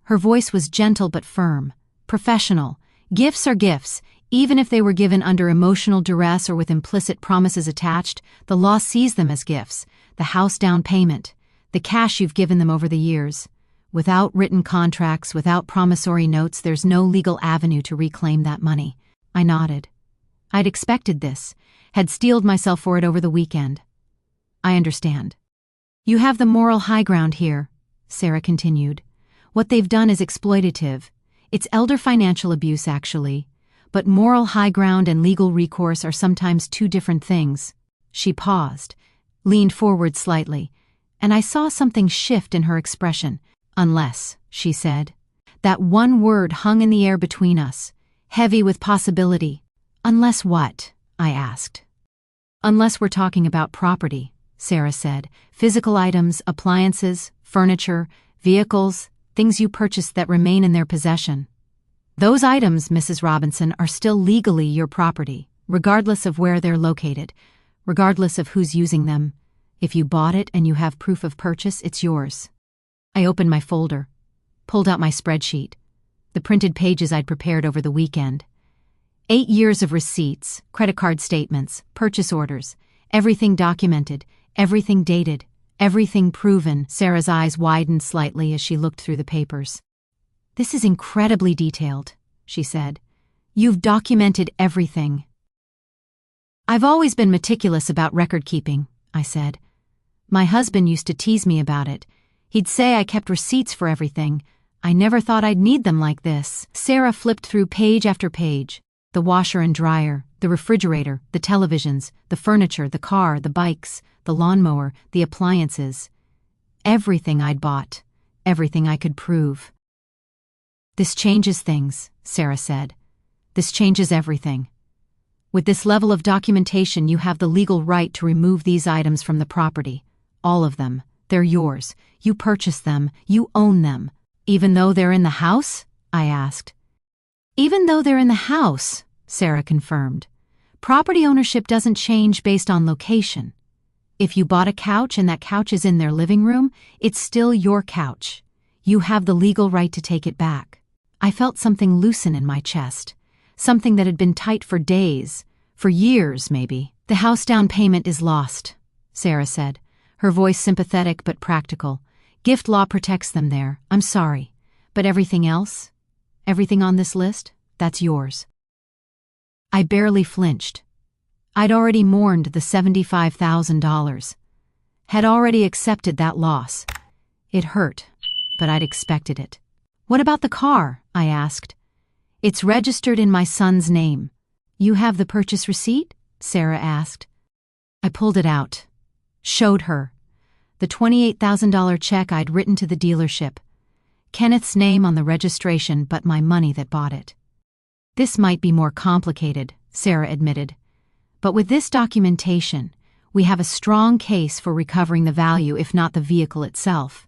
Her voice was gentle but firm, professional. "Gifts are gifts. Even if they were given under emotional duress or with implicit promises attached, the law sees them as gifts. The house down payment, the cash you've given them over the years. Without written contracts, without promissory notes, there's no legal avenue to reclaim that money." I nodded. I'd expected this, had steeled myself for it over the weekend. "I understand. You have the moral high ground here," Sarah continued. "What they've done is exploitative. It's elder financial abuse, actually. But moral high ground and legal recourse are sometimes two different things." She paused, leaned forward slightly, and I saw something shift in her expression. "Unless," she said. That one word hung in the air between us, heavy with possibility. "Unless what?" I asked. "Unless we're talking about property," Sarah said. "Physical items, appliances, furniture, vehicles, things you purchased that remain in their possession. Those items, Mrs. Robinson, are still legally your property, regardless of where they're located, regardless of who's using them. If you bought it and you have proof of purchase, it's yours." I opened my folder, pulled out my spreadsheet, the printed pages I'd prepared over the weekend. 8 years of receipts, credit card statements, purchase orders, everything documented, everything dated, everything proven. Sarah's eyes widened slightly as she looked through the papers. "This is incredibly detailed," she said. "You've documented everything." "I've always been meticulous about record keeping," I said. "My husband used to tease me about it. He'd say I kept receipts for everything. I never thought I'd need them like this." Sarah flipped through page after page. The washer and dryer, the refrigerator, the televisions, the furniture, the car, the bikes, the lawnmower, the appliances. Everything I'd bought, everything I could prove. "This changes things," Sarah said. "This changes everything. With this level of documentation, you have the legal right to remove these items from the property. All of them. They're yours. You purchased them. You own them." "Even though they're in the house?" I asked. "Even though they're in the house," Sarah confirmed. "Property ownership doesn't change based on location. If you bought a couch and that couch is in their living room, it's still your couch. You have the legal right to take it back." I felt something loosen in my chest, something that had been tight for days, for years maybe. "The house down payment is lost," Sarah said, her voice sympathetic but practical. "Gift law protects them there. I'm sorry. But everything else? Everything on this list? That's yours. I barely flinched. I'd already mourned the $75,000. Had already accepted that loss. It hurt, but I'd expected it. What about the car? I asked. It's registered in my son's name. You have the purchase receipt? Sarah asked. I pulled it out. Showed her. The $28,000 check I'd written to the dealership. Kenneth's name on the registration, but my money that bought it. This might be more complicated, Sarah admitted. But with this documentation, we have a strong case for recovering the value, if not the vehicle itself.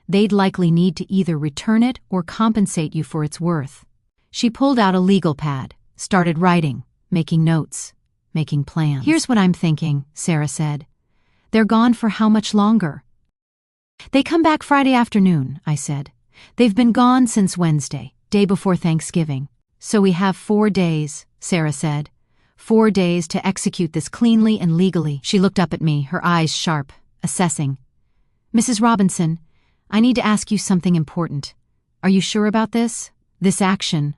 They'd likely need to either return it or compensate you for its worth. She pulled out a legal pad, started writing, making notes, making plans. Here's what I'm thinking, Sarah said. They're gone for how much longer? They come back Friday afternoon, I said. They've been gone since Wednesday, day before Thanksgiving. So we have 4 days, Sarah said. 4 days to execute this cleanly and legally. She looked up at me, her eyes sharp, assessing. Mrs. Robinson, I need to ask you something important. Are you sure about this? This action,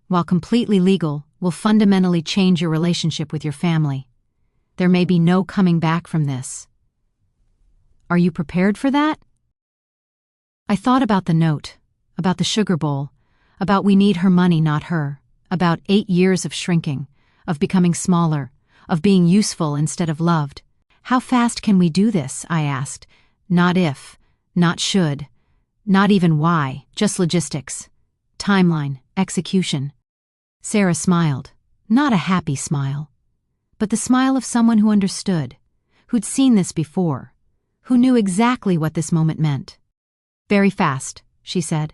while completely legal, will fundamentally change your relationship with your family. There may be no coming back from this. Are you prepared for that? I thought about the note, about the sugar bowl, about we need her money, not her, about 8 years of shrinking, of becoming smaller, of being useful instead of loved. How fast can we do this? I asked. Not if, not should, not even why, just logistics. Timeline, execution. Sarah smiled, not a happy smile, but the smile of someone who understood, who'd seen this before, who knew exactly what this moment meant. Very fast, she said.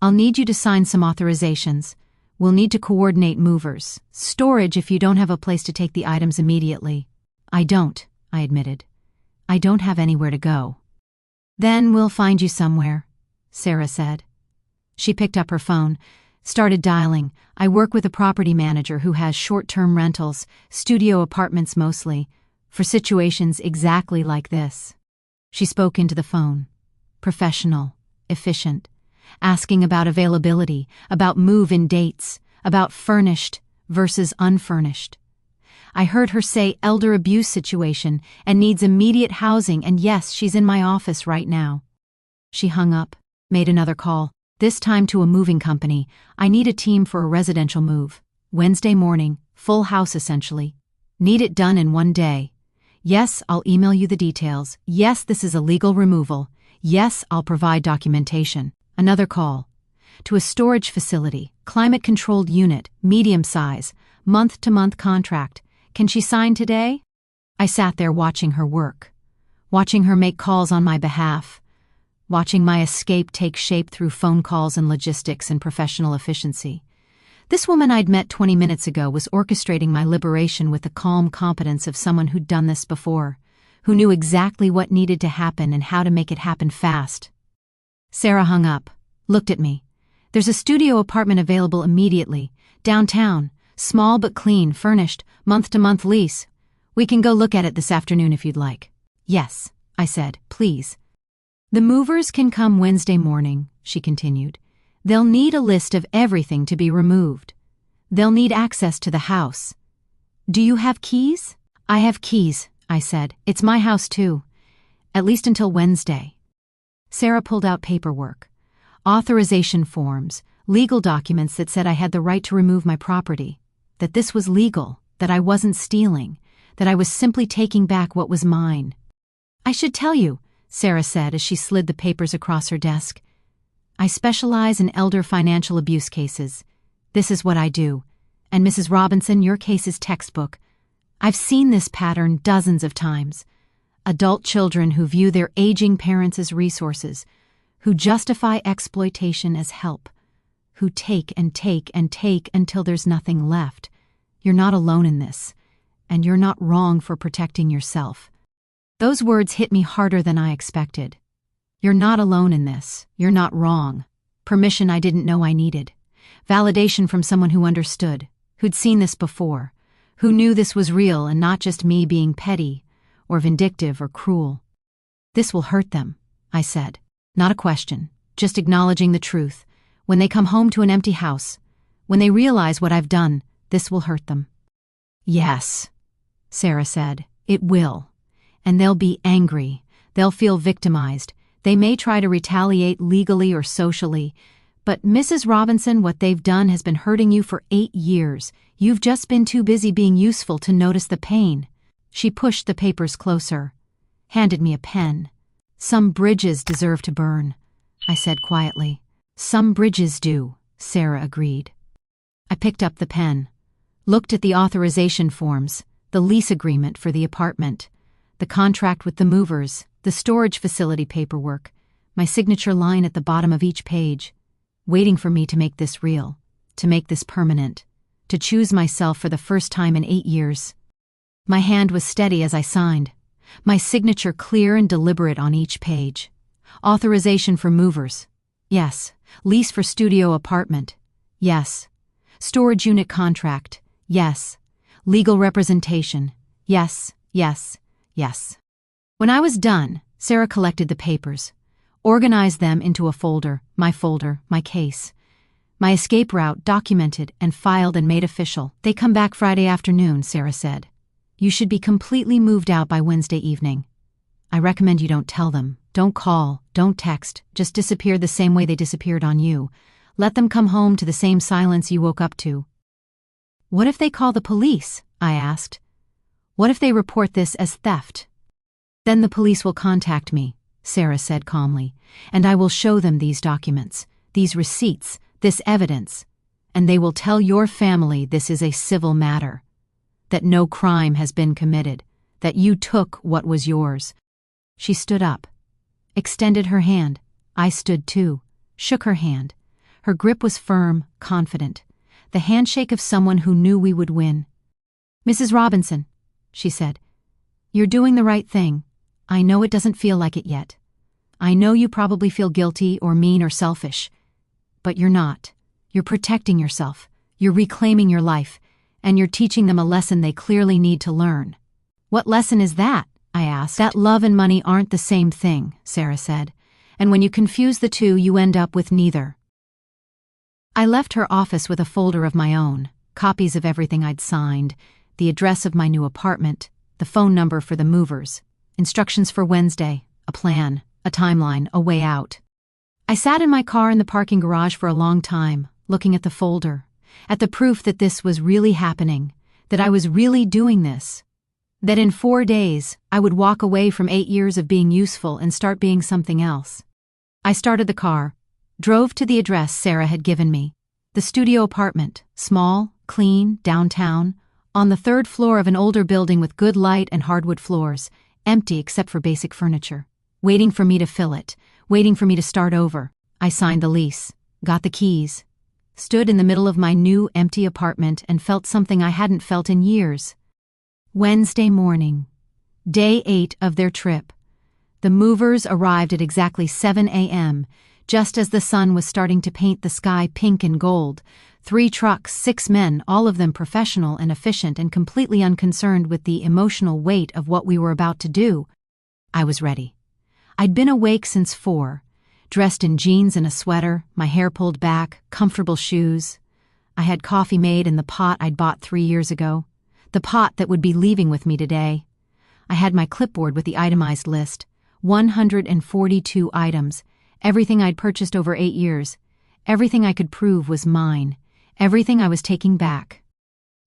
I'll need you to sign some authorizations. We'll need to coordinate movers, storage if you don't have a place to take the items immediately. I don't, I admitted. I don't have anywhere to go. Then we'll find you somewhere, Sarah said. She picked up her phone, started dialing. I work with a property manager who has short-term rentals, studio apartments mostly, for situations exactly like this. She spoke into the phone. Professional, efficient, asking about availability, about move-in dates, about furnished versus unfurnished. I heard her say elder abuse situation and needs immediate housing, and yes, she's in my office right now. She hung up, made another call, this time to a moving company. I need a team for a residential move. Wednesday morning, full house essentially. Need it done in 1 day. Yes, I'll email you the details. Yes, this is a legal removal. Yes, I'll provide documentation. Another call. To a storage facility, climate-controlled unit, medium size, month-to-month contract. Can she sign today? I sat there watching her work, watching her make calls on my behalf, watching my escape take shape through phone calls and logistics and professional efficiency. This woman I'd met 20 minutes ago was orchestrating my liberation with the calm competence of someone who'd done this before, who knew exactly what needed to happen and how to make it happen fast. Sarah hung up, looked at me. There's a studio apartment available immediately, downtown, small but clean, furnished, month-to-month lease. We can go look at it this afternoon if you'd like. Yes, I said, please. The movers can come Wednesday morning, she continued. They'll need a list of everything to be removed. They'll need access to the house. Do you have keys? I have keys, I said. It's my house too. At least until Wednesday. Sarah pulled out paperwork. Authorization forms, legal documents that said I had the right to remove my property, that this was legal, that I wasn't stealing, that I was simply taking back what was mine. I should tell you, Sarah said as she slid the papers across her desk. I specialize in elder financial abuse cases. This is what I do. And Mrs. Robinson, your case is textbook. I've seen this pattern dozens of times. Adult children who view their aging parents as resources, who justify exploitation as help, who take and take and take until there's nothing left. You're not alone in this, and you're not wrong for protecting yourself. Those words hit me harder than I expected. You're not alone in this. You're not wrong. Permission I didn't know I needed. Validation from someone who understood, who'd seen this before, who knew this was real and not just me being petty or vindictive or cruel. This will hurt them, I said. Not a question, just acknowledging the truth. When they come home to an empty house, when they realize what I've done, this will hurt them." "Yes," Sarah said, "it will. And they'll be angry. They'll feel victimized. They may try to retaliate legally or socially. But Mrs. Robinson, what they've done has been hurting you for 8 years. You've just been too busy being useful to notice the pain." She pushed the papers closer, handed me a pen. "Some bridges deserve to burn," I said quietly. "Some bridges do," Sarah agreed. I picked up the pen, looked at the authorization forms, the lease agreement for the apartment, the contract with the movers, the storage facility paperwork, my signature line at the bottom of each page, waiting for me to make this real, to make this permanent, to choose myself for the first time in 8 years. My hand was steady as I signed, my signature clear and deliberate on each page. Authorization for movers. Yes. Lease for studio apartment. Yes. Storage unit contract. Yes. Legal representation. Yes, yes, yes. When I was done, Sarah collected the papers, organized them into a folder, my case. My escape route documented and filed and made official. "They come back Friday afternoon," Sarah said. "You should be completely moved out by Wednesday evening. I recommend you don't tell them. Don't call, don't text, just disappear the same way they disappeared on you. Let them come home to the same silence you woke up to." "What if they call the police?" I asked. "What if they report this as theft?" "Then the police will contact me," Sarah said calmly, "and I will show them these documents, these receipts, this evidence, and they will tell your family this is a civil matter, that no crime has been committed, that you took what was yours." She stood up, extended her hand. I stood too, shook her hand. Her grip was firm, confident, the handshake of someone who knew we would win. "Mrs. Robinson," she said, "you're doing the right thing. I know it doesn't feel like it yet. I know you probably feel guilty or mean or selfish. But you're not. You're protecting yourself. You're reclaiming your life. And you're teaching them a lesson they clearly need to learn." "What lesson is that?" I asked. "That love and money aren't the same thing," Sarah said. "And when you confuse the two, you end up with neither." I left her office with a folder of my own, copies of everything I'd signed, the address of my new apartment, the phone number for the movers, instructions for Wednesday, a plan, a timeline, a way out. I sat in my car in the parking garage for a long time, looking at the folder, at the proof that this was really happening, that I was really doing this, that in 4 days I would walk away from 8 years of being useful and start being something else. I started the car, drove to the address Sarah had given me, the studio apartment, small, clean, downtown, on the 3rd floor of an older building with good light and hardwood floors, empty except for basic furniture, waiting for me to fill it, waiting for me to start over. I signed the lease, got the keys, stood in the middle of my new empty apartment and felt something I hadn't felt in years. Wednesday morning, day 8 of their trip. The movers arrived at exactly 7 a.m., just as the sun was starting to paint the sky pink and gold. 3 trucks, 6 men, all of them professional and efficient and completely unconcerned with the emotional weight of what we were about to do. I was ready. I'd been awake since 4, dressed in jeans and a sweater, my hair pulled back, comfortable shoes. I had coffee made in the pot I'd bought 3 years ago, the pot that would be leaving with me today. I had my clipboard with the itemized list, 142 items, everything I'd purchased over 8 years, everything I could prove was mine, everything I was taking back.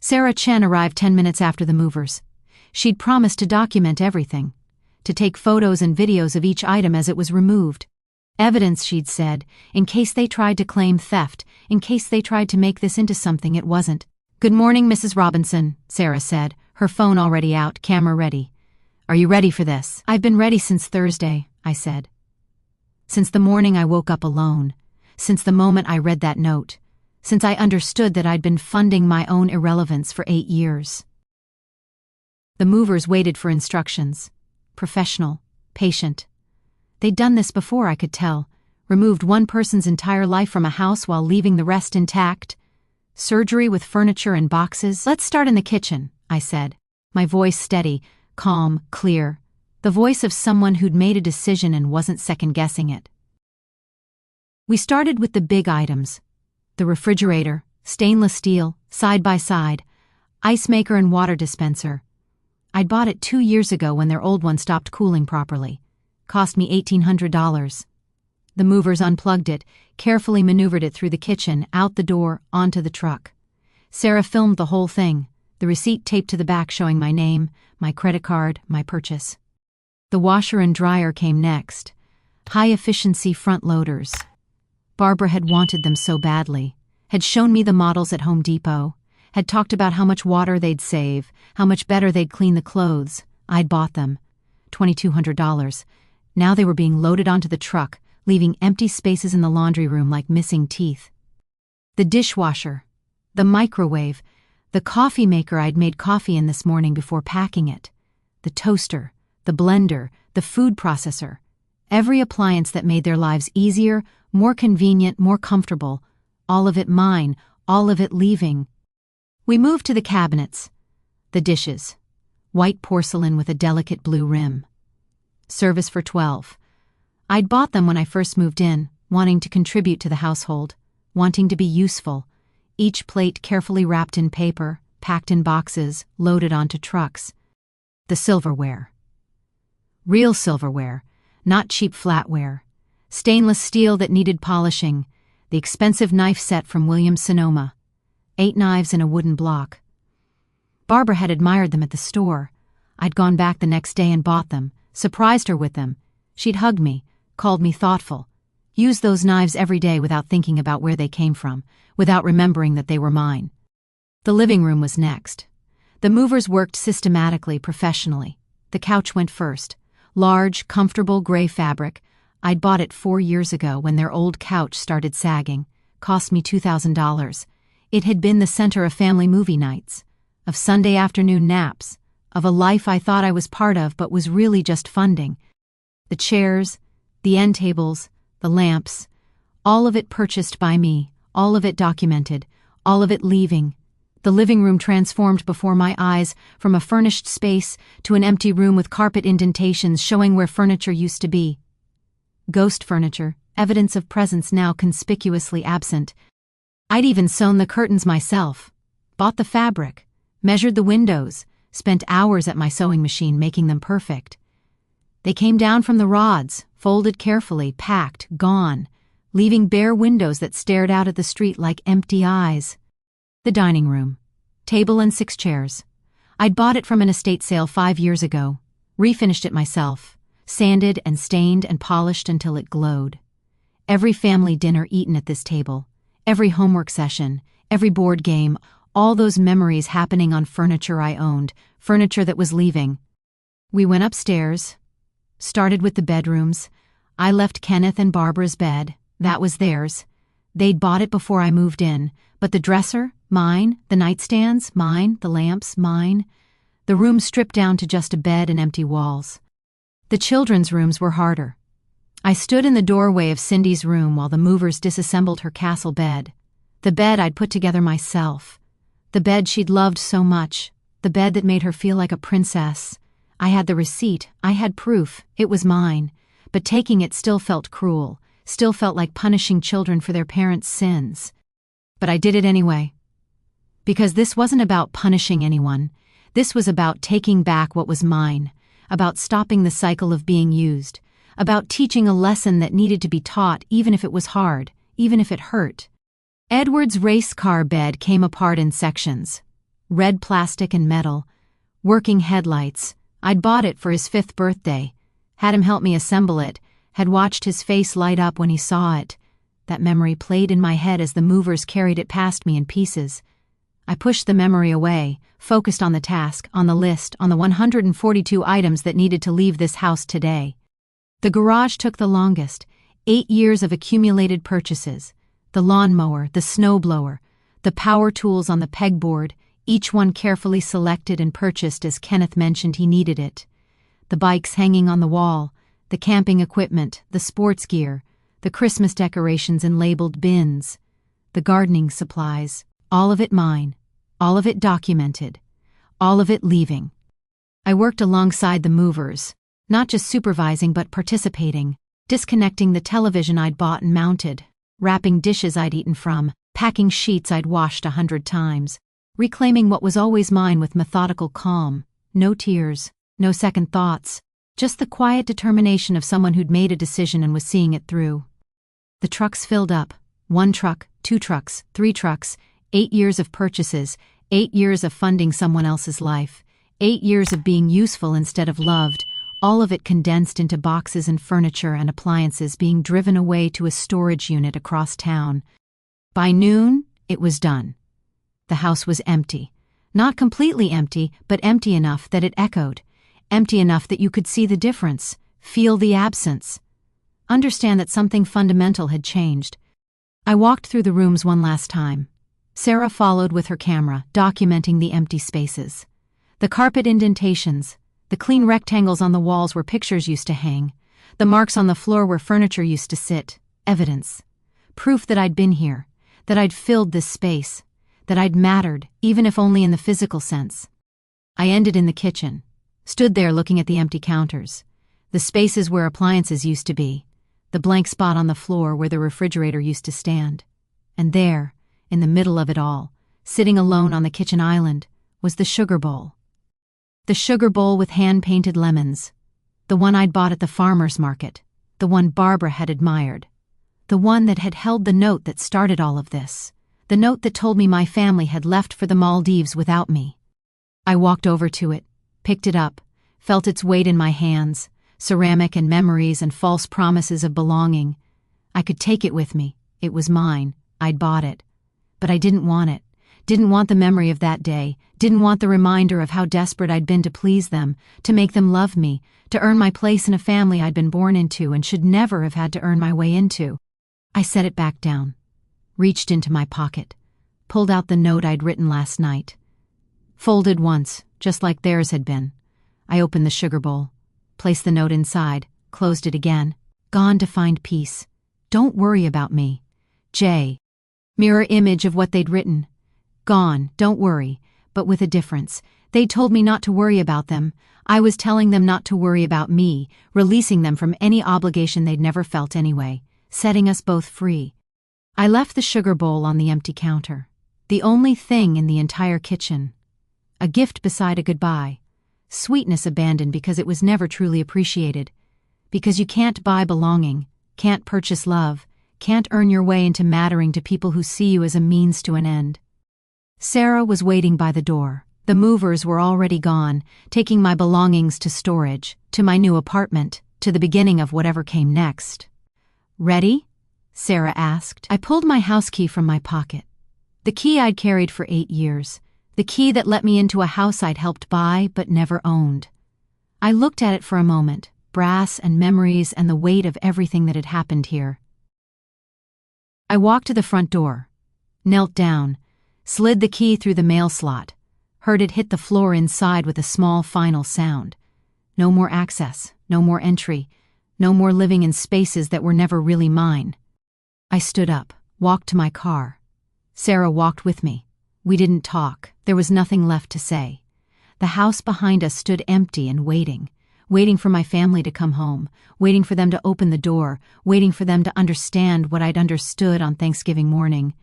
Sarah Chen arrived 10 minutes after the movers. She'd promised to document everything, to take photos and videos of each item as it was removed. Evidence, she'd said, in case they tried to claim theft, in case they tried to make this into something it wasn't. "Good morning, Mrs. Robinson," Sarah said, her phone already out, camera ready. "Are you ready for this?" "I've been ready since Thursday," I said. "Since the morning I woke up alone, since the moment I read that note, since I understood that I'd been funding my own irrelevance for 8 years. The movers waited for instructions. Professional, patient. They'd done this before, I could tell. Removed one person's entire life from a house while leaving the rest intact. Surgery with furniture and boxes. "Let's start in the kitchen," I said, my voice steady, calm, clear, the voice of someone who'd made a decision and wasn't second-guessing it. We started with the big items. The refrigerator, stainless steel, side by side, ice maker and water dispenser. I'd bought it 2 years ago when their old one stopped cooling properly. Cost me $1,800. The movers unplugged it, carefully maneuvered it through the kitchen, out the door, onto the truck. Sarah filmed the whole thing, the receipt taped to the back showing my name, my credit card, my purchase. The washer and dryer came next. High-efficiency front loaders. Barbara had wanted them so badly, had shown me the models at Home Depot, had talked about how much water they'd save, how much better they'd clean the clothes. I'd bought them. $2,200. Now they were being loaded onto the truck, leaving empty spaces in the laundry room like missing teeth. The dishwasher, the microwave, the coffee maker I'd made coffee in this morning before packing it, the toaster, the blender, the food processor, every appliance that made their lives easier, more convenient, more comfortable, all of it mine, all of it leaving. We moved to the cabinets, the dishes, white porcelain with a delicate blue rim. Service for 12. I'd bought them when I first moved in, wanting to contribute to the household, wanting to be useful, each plate carefully wrapped in paper, packed in boxes, loaded onto trucks. The silverware. Real silverware, not cheap flatware. Stainless steel that needed polishing, the expensive knife set from Williams-Sonoma. 8 knives in a wooden block. Barbara had admired them at the store. I'd gone back the next day and bought them, surprised her with them. She'd hugged me, called me thoughtful. Used those knives every day without thinking about where they came from, without remembering that they were mine. The living room was next. The movers worked systematically, professionally. The couch went first. Large, comfortable gray fabric. I'd bought it 4 years ago when their old couch started sagging. Cost me $2,000. It had been the center of family movie nights, of Sunday afternoon naps, of a life I thought I was part of but was really just funding. The chairs, the end tables, the lamps, all of it purchased by me, all of it documented, all of it leaving. The living room transformed before my eyes from a furnished space to an empty room with carpet indentations showing where furniture used to be. Ghost furniture, evidence of presence now conspicuously absent. I'd even sewn the curtains myself, bought the fabric, measured the windows, spent hours at my sewing machine making them perfect. They came down from the rods, folded carefully, packed, gone, leaving bare windows that stared out at the street like empty eyes. The dining room. Table and 6 chairs. I'd bought it from an estate sale 5 years ago, refinished it myself, sanded and stained and polished until it glowed. Every family dinner eaten at this table, every homework session, every board game, all those memories happening on furniture I owned, furniture that was leaving. We went upstairs, started with the bedrooms. I left Kenneth and Barbara's bed. That was theirs. They'd bought it before I moved in, but the dresser, mine, the nightstands, mine, the lamps, mine. The room stripped down to just a bed and empty walls. The children's rooms were harder. I stood in the doorway of Cindy's room while the movers disassembled her castle bed. The bed I'd put together myself. The bed she'd loved so much. The bed that made her feel like a princess. I had the receipt. I had proof. It was mine. But taking it still felt cruel. Still felt like punishing children for their parents' sins. But I did it anyway. Because this wasn't about punishing anyone. This was about taking back what was mine. About stopping the cycle of being used. About teaching a lesson that needed to be taught even if it was hard, even if it hurt. Edward's race car bed came apart in sections. Red plastic and metal. Working headlights. I'd bought it for his 5th birthday. Had him help me assemble it. Had watched his face light up when he saw it. That memory played in my head as the movers carried it past me in pieces. I pushed the memory away, focused on the task, on the list, on the 142 items that needed to leave this house today. The garage took the longest, 8 years of accumulated purchases. The lawnmower, the snowblower, the power tools on the pegboard, each one carefully selected and purchased as Kenneth mentioned he needed it. The bikes hanging on the wall, the camping equipment, the sports gear, the Christmas decorations in labeled bins, the gardening supplies, all of it mine, all of it documented, all of it leaving. I worked alongside the movers, not just supervising but participating, disconnecting the television I'd bought and mounted, wrapping dishes I'd eaten from, packing sheets I'd washed 100 times, reclaiming what was always mine with methodical calm, no tears, no second thoughts, just the quiet determination of someone who'd made a decision and was seeing it through. The trucks filled up. 1 truck, 2 trucks, 3 trucks, 8 years of purchases, 8 years of funding someone else's life, 8 years of being useful instead of loved, all of it condensed into boxes and furniture and appliances being driven away to a storage unit across town. By noon, it was done. The house was empty. Not completely empty, but empty enough that it echoed. Empty enough that you could see the difference, feel the absence. Understand that something fundamental had changed. I walked through the rooms one last time. Sarah followed with her camera, documenting the empty spaces. The carpet indentations, the clean rectangles on the walls where pictures used to hang, the marks on the floor where furniture used to sit, evidence. Proof that I'd been here, that I'd filled this space, that I'd mattered, even if only in the physical sense. I ended in the kitchen, stood there looking at the empty counters, the spaces where appliances used to be, the blank spot on the floor where the refrigerator used to stand. And there, in the middle of it all, sitting alone on the kitchen island, was the sugar bowl. The sugar bowl with hand-painted lemons, the one I'd bought at the farmer's market, the one Barbara had admired, the one that had held the note that started all of this, the note that told me my family had left for the Maldives without me. I walked over to it, picked it up, felt its weight in my hands, ceramic and memories and false promises of belonging. I could take it with me, it was mine, I'd bought it. But I didn't want it. Didn't want the memory of that day, didn't want the reminder of how desperate I'd been to please them, to make them love me, to earn my place in a family I'd been born into and should never have had to earn my way into. I set it back down, reached into my pocket, pulled out the note I'd written last night. Folded once, just like theirs had been. I opened the sugar bowl, placed the note inside, closed it again. Gone to find peace. Don't worry about me. J. Mirror image of what they'd written. Gone, don't worry, but with a difference. They told me not to worry about them. I was telling them not to worry about me, releasing them from any obligation they'd never felt anyway, setting us both free. I left the sugar bowl on the empty counter, the only thing in the entire kitchen. A gift beside a goodbye. Sweetness abandoned because it was never truly appreciated. Because you can't buy belonging, can't purchase love, can't earn your way into mattering to people who see you as a means to an end. Sarah was waiting by the door. The movers were already gone, taking my belongings to storage, to my new apartment, to the beginning of whatever came next. Ready? Sarah asked. I pulled my house key from my pocket. The key I'd carried for 8 years. The key that let me into a house I'd helped buy but never owned. I looked at it for a moment, brass and memories and the weight of everything that had happened here. I walked to the front door, knelt down, slid the key through the mail slot, heard it hit the floor inside with a small final sound. No more access, no more entry, no more living in spaces that were never really mine. I stood up, walked to my car. Sarah walked with me. We didn't talk. There was nothing left to say. The house behind us stood empty and waiting for my family to come home, waiting for them to open the door, waiting for them to understand what I'd understood on Thanksgiving morning.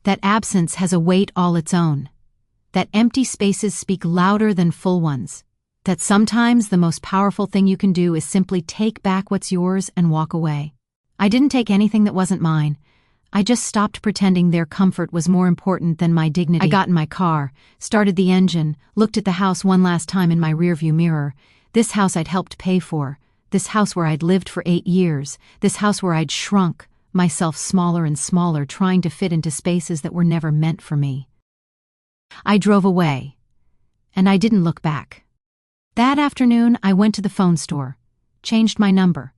That absence has a weight all its own. That empty spaces speak louder than full ones. That sometimes the most powerful thing you can do is simply take back what's yours and walk away. I didn't take anything that wasn't mine. I just stopped pretending their comfort was more important than my dignity. I got in my car, started the engine, looked at the house one last time in my rearview mirror. This house I'd helped pay for. This house where I'd lived for 8 years. This house where I'd shrunk, myself smaller and smaller, trying to fit into spaces that were never meant for me. I drove away, and I didn't look back. That afternoon, I went to the phone store, changed my number.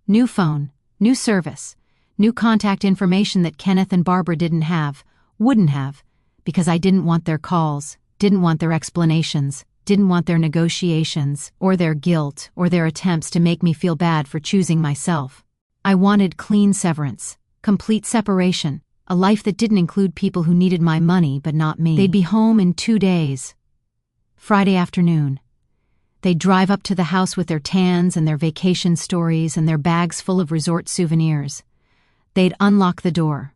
New phone, new service, new contact information that Kenneth and Barbara didn't have, wouldn't have, because I didn't want their calls, didn't want their explanations, didn't want their negotiations, or their guilt, or their attempts to make me feel bad for choosing myself. I wanted clean severance, complete separation, a life that didn't include people who needed my money but not me. They'd be home in 2 days. Friday afternoon. They'd drive up to the house with their tans and their vacation stories and their bags full of resort souvenirs. They'd unlock the door,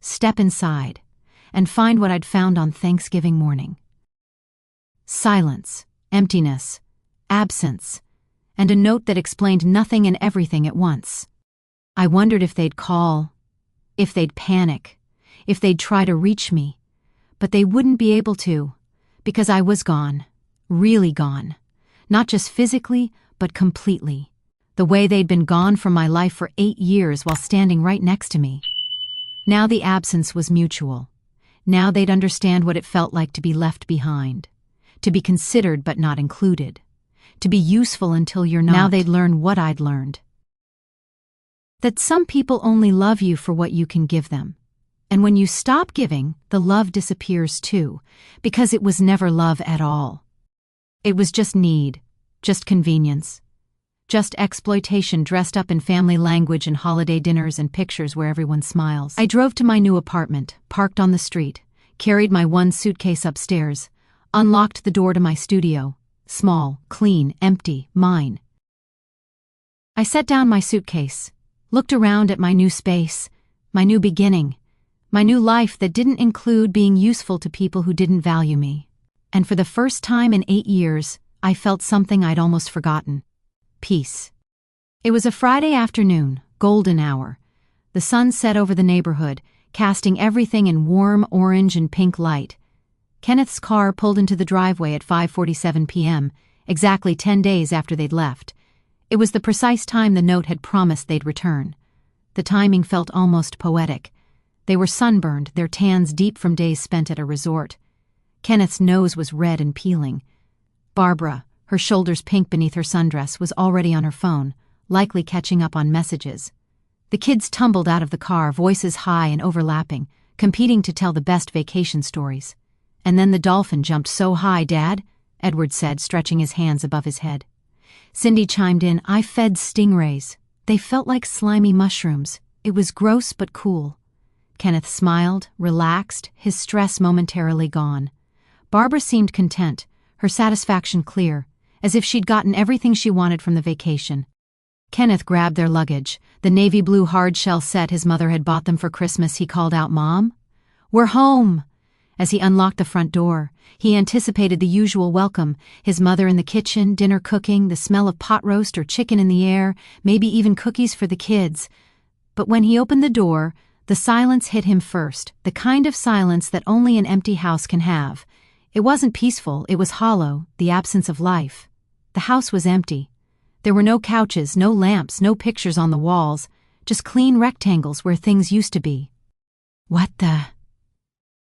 step inside, and find what I'd found on Thanksgiving morning. Silence, emptiness, absence, and a note that explained nothing and everything at once. I wondered if they'd call, if they'd panic, if they'd try to reach me, but they wouldn't be able to, because I was gone, really gone, not just physically, but completely, the way they'd been gone from my life for 8 years while standing right next to me. Now the absence was mutual. Now they'd understand what it felt like to be left behind, to be considered but not included, to be useful until you're not. Now they'd learn what I'd learned. That some people only love you for what you can give them. And when you stop giving, the love disappears too, because it was never love at all. It was just need, just convenience, just exploitation dressed up in family language and holiday dinners and pictures where everyone smiles. I drove to my new apartment, parked on the street, carried my one suitcase upstairs, unlocked the door to my studio, small, clean, empty, mine. I set down my suitcase, looked around at my new space, my new beginning, my new life that didn't include being useful to people who didn't value me. And for the first time in 8 years, I felt something I'd almost forgotten. Peace. It was a Friday afternoon, golden hour. The sun set over the neighborhood, casting everything in warm orange and pink light. Kenneth's car pulled into the driveway at 5:47 p.m., exactly 10 days after they'd left. It was the precise time the note had promised they'd return. The timing felt almost poetic. They were sunburned, their tans deep from days spent at a resort. Kenneth's nose was red and peeling. Barbara, her shoulders pink beneath her sundress, was already on her phone, likely catching up on messages. The kids tumbled out of the car, voices high and overlapping, competing to tell the best vacation stories. And then the dolphin jumped so high, Dad, Edward said, stretching his hands above his head. Cindy chimed in, I fed stingrays. They felt like slimy mushrooms. It was gross but cool. Kenneth smiled, relaxed, his stress momentarily gone. Barbara seemed content, her satisfaction clear, as if she'd gotten everything she wanted from the vacation. Kenneth grabbed their luggage, the navy blue hard-shell set his mother had bought them for Christmas. He called out, Mom? We're home! As he unlocked the front door, he anticipated the usual welcome, his mother in the kitchen, dinner cooking, the smell of pot roast or chicken in the air, maybe even cookies for the kids. But when he opened the door, the silence hit him first, the kind of silence that only an empty house can have. It wasn't peaceful, it was hollow, the absence of life. The house was empty. There were no couches, no lamps, no pictures on the walls, just clean rectangles where things used to be. What the?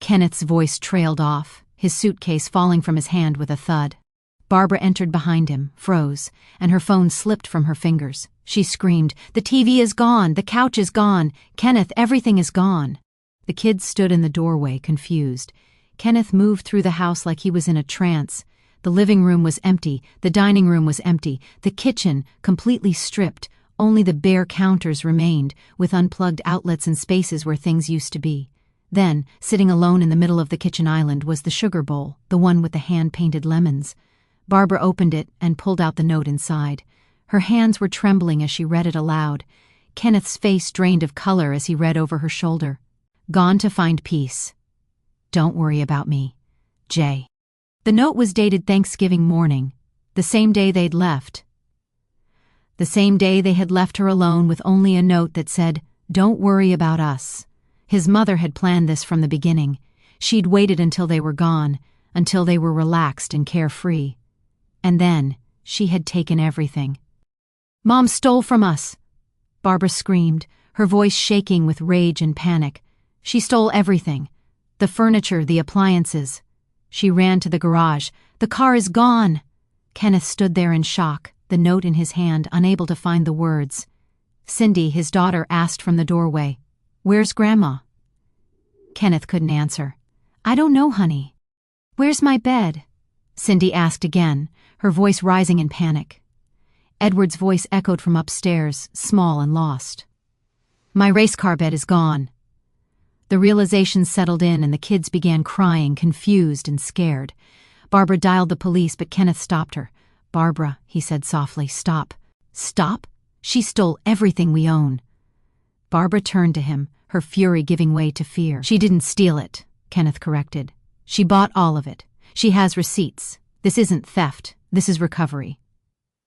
Kenneth's voice trailed off, his suitcase falling from his hand with a thud. Barbara entered behind him, froze, and her phone slipped from her fingers. She screamed, The TV is gone, the couch is gone, Kenneth, everything is gone. The kids stood in the doorway, confused. Kenneth moved through the house like he was in a trance. The living room was empty, the dining room was empty, the kitchen, completely stripped, only the bare counters remained, with unplugged outlets and spaces where things used to be. Then, sitting alone in the middle of the kitchen island was the sugar bowl, the one with the hand-painted lemons. Barbara opened it and pulled out the note inside. Her hands were trembling as she read it aloud. Kenneth's face drained of color as he read over her shoulder. Gone to find peace. Don't worry about me. Jay. The note was dated Thanksgiving morning, the same day they'd left. The same day they had left her alone with only a note that said, Don't worry about us. His mother had planned this from the beginning. She'd waited until they were gone, until they were relaxed and carefree. And then, she had taken everything. Mom stole from us! Barbara screamed, her voice shaking with rage and panic. She stole everything. The furniture, the appliances. She ran to the garage. The car is gone! Kenneth stood there in shock, the note in his hand, unable to find the words. Cindy, his daughter, asked from the doorway, Where's Grandma? Kenneth couldn't answer. I don't know, honey. Where's my bed? Cindy asked again, her voice rising in panic. Edward's voice echoed from upstairs, small and lost. My race car bed is gone. The realization settled in and the kids began crying, confused and scared. Barbara dialed the police, but Kenneth stopped her. Barbara, he said softly, stop. Stop? She stole everything we own. Barbara turned to him, her fury giving way to fear. "She didn't steal it," Kenneth corrected. "She bought all of it. She has receipts. This isn't theft. This is recovery."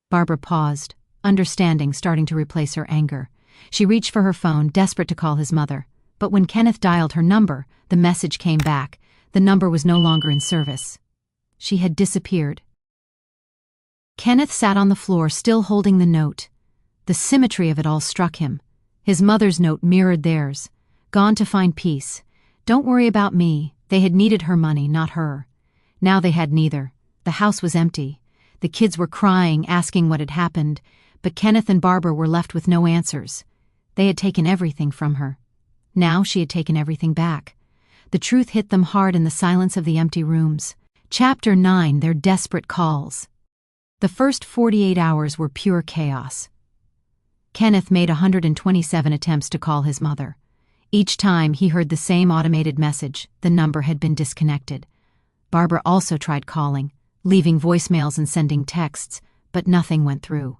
Barbara paused, understanding starting to replace her anger. She reached for her phone, desperate to call his mother. But when Kenneth dialed her number, the message came back. The number was no longer in service. She had disappeared. Kenneth sat on the floor, still holding the note. The symmetry of it all struck him. His mother's note mirrored theirs. "Gone to find peace. Don't worry about me." They had needed her money, not her. Now they had neither. The house was empty. The kids were crying, asking what had happened, but Kenneth and Barbara were left with no answers. They had taken everything from her. Now she had taken everything back. The truth hit them hard in the silence of the empty rooms. Chapter 9: Their Desperate Calls. The first 48 hours were pure chaos. Kenneth made 127 attempts to call his mother. Each time he heard the same automated message: the number had been disconnected. Barbara also tried calling, leaving voicemails and sending texts, but nothing went through.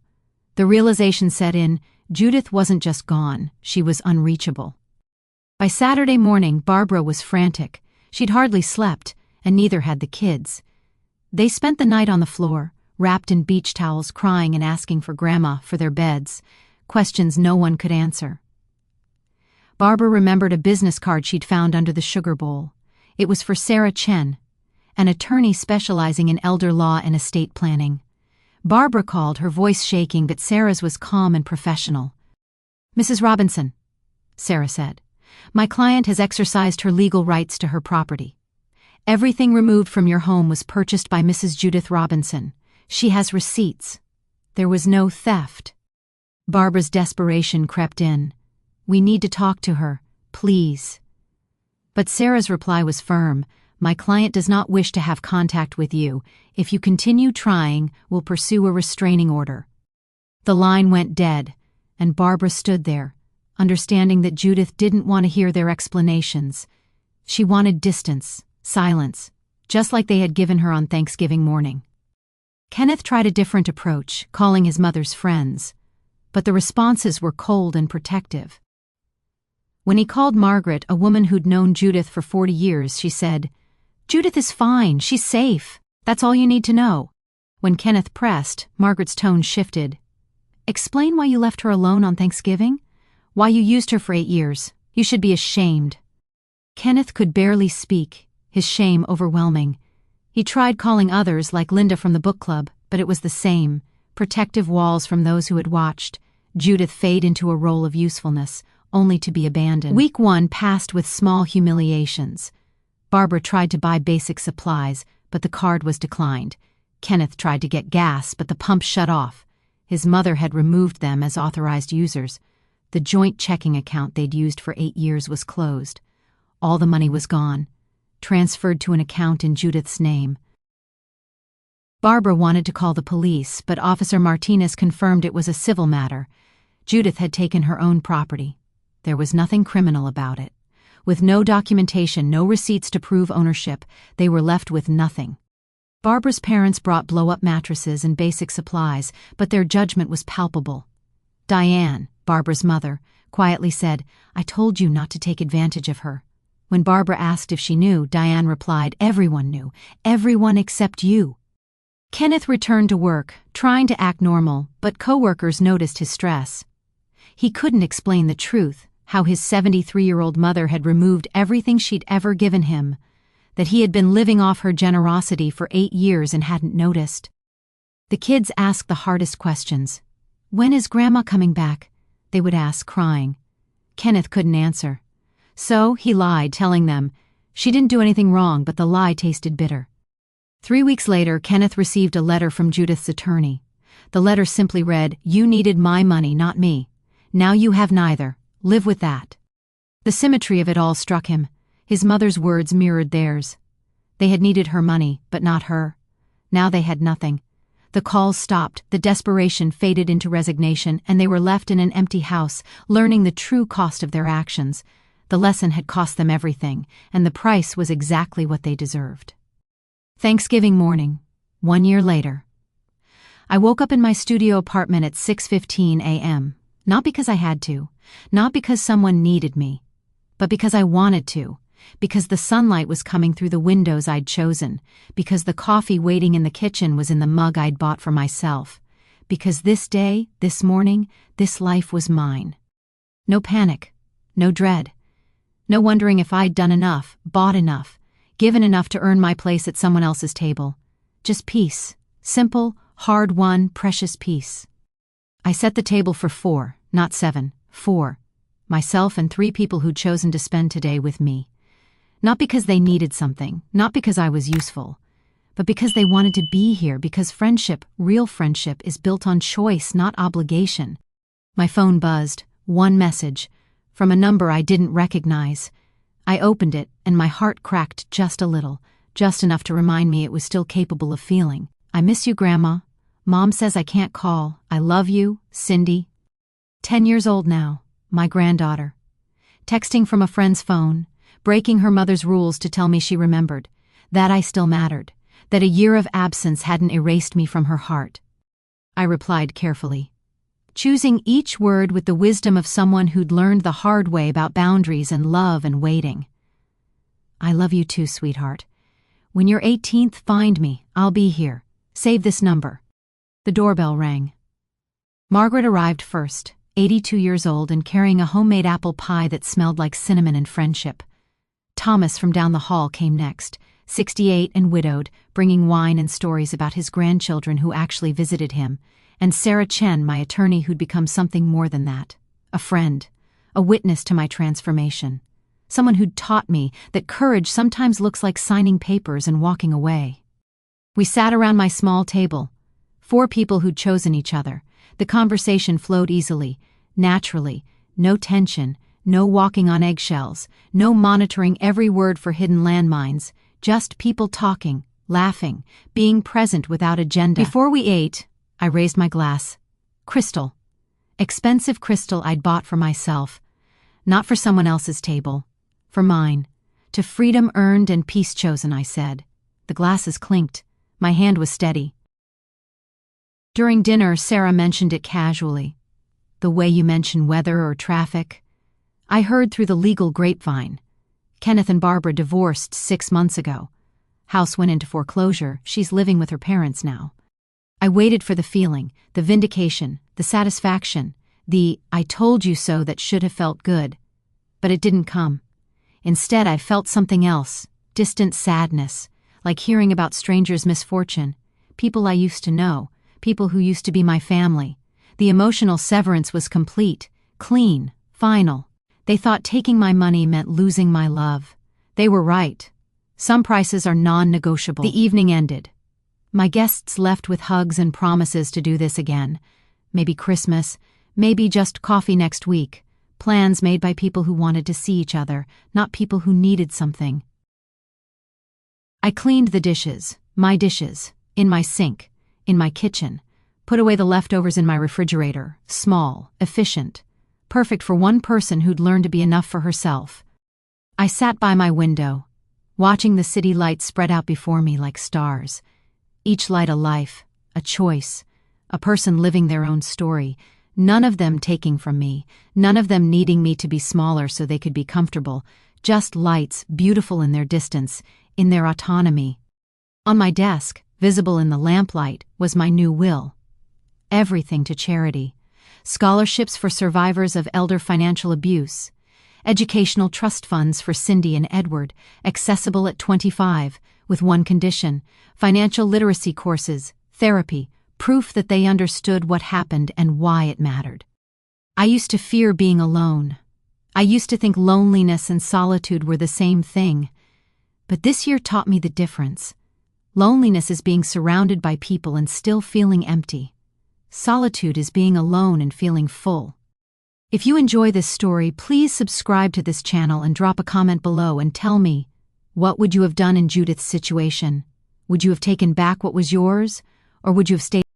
The realization set in: Judith wasn't just gone, she was unreachable. By Saturday morning, Barbara was frantic. She'd hardly slept, and neither had the kids. They spent the night on the floor, wrapped in beach towels, crying and asking for Grandma for their beds, questions no one could answer. Barbara remembered a business card she'd found under the sugar bowl. It was for Sarah Chen, an attorney specializing in elder law and estate planning. Barbara called, her voice shaking, but Sarah's was calm and professional. "Mrs. Robinson," Sarah said, "my client has exercised her legal rights to her property. Everything removed from your home was purchased by Mrs. Judith Robinson. She has receipts. There was no theft." Barbara's desperation crept in. "We need to talk to her, please." But Sarah's reply was firm. "My client does not wish to have contact with you. If you continue trying, we'll pursue a restraining order." The line went dead, and Barbara stood there, understanding that Judith didn't want to hear their explanations. She wanted distance, silence, just like they had given her on Thanksgiving morning. Kenneth tried a different approach, calling his mother's friends, but the responses were cold and protective. When he called Margaret, a woman who'd known Judith for 40 years, she said, "Judith is fine, she's safe. That's all you need to know." When Kenneth pressed, Margaret's tone shifted. "Explain why you left her alone on Thanksgiving? Why you used her for 8 years. You should be ashamed." Kenneth could barely speak, his shame overwhelming. He tried calling others, like Linda from the book club, but it was the same. Protective walls from those who had watched. Judith fade into a role of usefulness, only to be abandoned. Week 1 passed with small humiliations. Barbara tried to buy basic supplies, but the card was declined. Kenneth tried to get gas, but the pump shut off. His mother had removed them as authorized users. The joint checking account they'd used for 8 years was closed. All the money was gone, transferred to an account in Judith's name. Barbara wanted to call the police, but Officer Martinez confirmed it was a civil matter. Judith had taken her own property. There was nothing criminal about it. With no documentation, no receipts to prove ownership, they were left with nothing. Barbara's parents brought blow-up mattresses and basic supplies, but their judgment was palpable. Diane, Barbara's mother, quietly said, "I told you not to take advantage of her." When Barbara asked if she knew, Diane replied, "Everyone knew. Everyone except you." Kenneth returned to work, trying to act normal, but coworkers noticed his stress. He couldn't explain the truth, how his 73-year-old mother had removed everything she'd ever given him, that he had been living off her generosity for 8 years and hadn't noticed. The kids asked the hardest questions. "When is Grandma coming back?" they would ask, crying. Kenneth couldn't answer. So he lied, telling them she didn't do anything wrong, but the lie tasted bitter. 3 weeks later, Kenneth received a letter from Judith's attorney. The letter simply read, "You needed my money, not me. Now you have neither. Live with that." The symmetry of it all struck him. His mother's words mirrored theirs. They had needed her money, but not her. Now they had nothing. The calls stopped, the desperation faded into resignation, and they were left in an empty house, learning the true cost of their actions. The lesson had cost them everything, and the price was exactly what they deserved. Thanksgiving morning, 1 year later. I woke up in my studio apartment at 6:15 a.m. Not because I had to, not because someone needed me, but because I wanted to, because the sunlight was coming through the windows I'd chosen, because the coffee waiting in the kitchen was in the mug I'd bought for myself, because this day, this morning, this life was mine. No panic, no dread, no wondering if I'd done enough, bought enough, given enough to earn my place at someone else's table. Just peace, simple, hard-won, precious peace. I set the table for 4, not 7, 4, myself and 3 people who'd chosen to spend today with me. Not because they needed something, not because I was useful, but because they wanted to be here, because friendship, real friendship, is built on choice, not obligation. My phone buzzed, one message, from a number I didn't recognize. I opened it, and my heart cracked just a little, just enough to remind me it was still capable of feeling. I miss you, Grandma. Mom says I can't call. I love you, Cindy. 10 years old now, my granddaughter. Texting from a friend's phone, breaking her mother's rules to tell me she remembered, that I still mattered, that a year of absence hadn't erased me from her heart. I replied carefully, choosing each word with the wisdom of someone who'd learned the hard way about boundaries and love and waiting. I love you too, sweetheart. When you're 18th, find me. I'll be here. Save this number. The doorbell rang. Margaret arrived first, 82 years old and carrying a homemade apple pie that smelled like cinnamon and friendship. Thomas from down the hall came next, 68 and widowed, bringing wine and stories about his grandchildren who actually visited him, and Sarah Chen, my attorney who'd become something more than that, a friend, a witness to my transformation, someone who'd taught me that courage sometimes looks like signing papers and walking away. We sat around my small table, 4 people who'd chosen each other. The conversation flowed easily, naturally, no tension, no walking on eggshells, no monitoring every word for hidden landmines, just people talking, laughing, being present without agenda. Before we ate, I raised my glass. Crystal. Expensive crystal I'd bought for myself. Not for someone else's table. For mine. To freedom earned and peace chosen, I said. The glasses clinked. My hand was steady. During dinner, Sarah mentioned it casually. The way you mention weather or traffic. I heard through the legal grapevine. Kenneth and Barbara divorced 6 months ago. House went into foreclosure. She's living with her parents now. I waited for the feeling, the vindication, the satisfaction, the I told you so that should have felt good. But it didn't come. Instead, I felt something else, distant sadness, like hearing about strangers' misfortune, people I used to know, people who used to be my family. The emotional severance was complete, clean, final. They thought taking my money meant losing my love. They were right. Some prices are non-negotiable. The evening ended. My guests left with hugs and promises to do this again. Maybe Christmas, maybe just coffee next week. Plans made by people who wanted to see each other, not people who needed something. I cleaned the dishes, my dishes, in my sink, in my kitchen, put away the leftovers in my refrigerator, small, efficient, perfect for one person who'd learned to be enough for herself. I sat by my window, watching the city lights spread out before me like stars. Each light a life, a choice, a person living their own story, none of them taking from me, none of them needing me to be smaller so they could be comfortable, just lights, beautiful in their distance, in their autonomy. On my desk, visible in the lamplight, was my new will. Everything to charity. Scholarships for survivors of elder financial abuse. Educational trust funds for Cindy and Edward, accessible at 25, with one condition: financial literacy courses, therapy, proof that they understood what happened and why it mattered. I used to fear being alone. I used to think loneliness and solitude were the same thing. But this year taught me the difference. Loneliness is being surrounded by people and still feeling empty. Solitude is being alone and feeling full. If you enjoy this story, please subscribe to this channel and drop a comment below and tell me, what would you have done in Judith's situation? Would you have taken back what was yours, or would you have stayed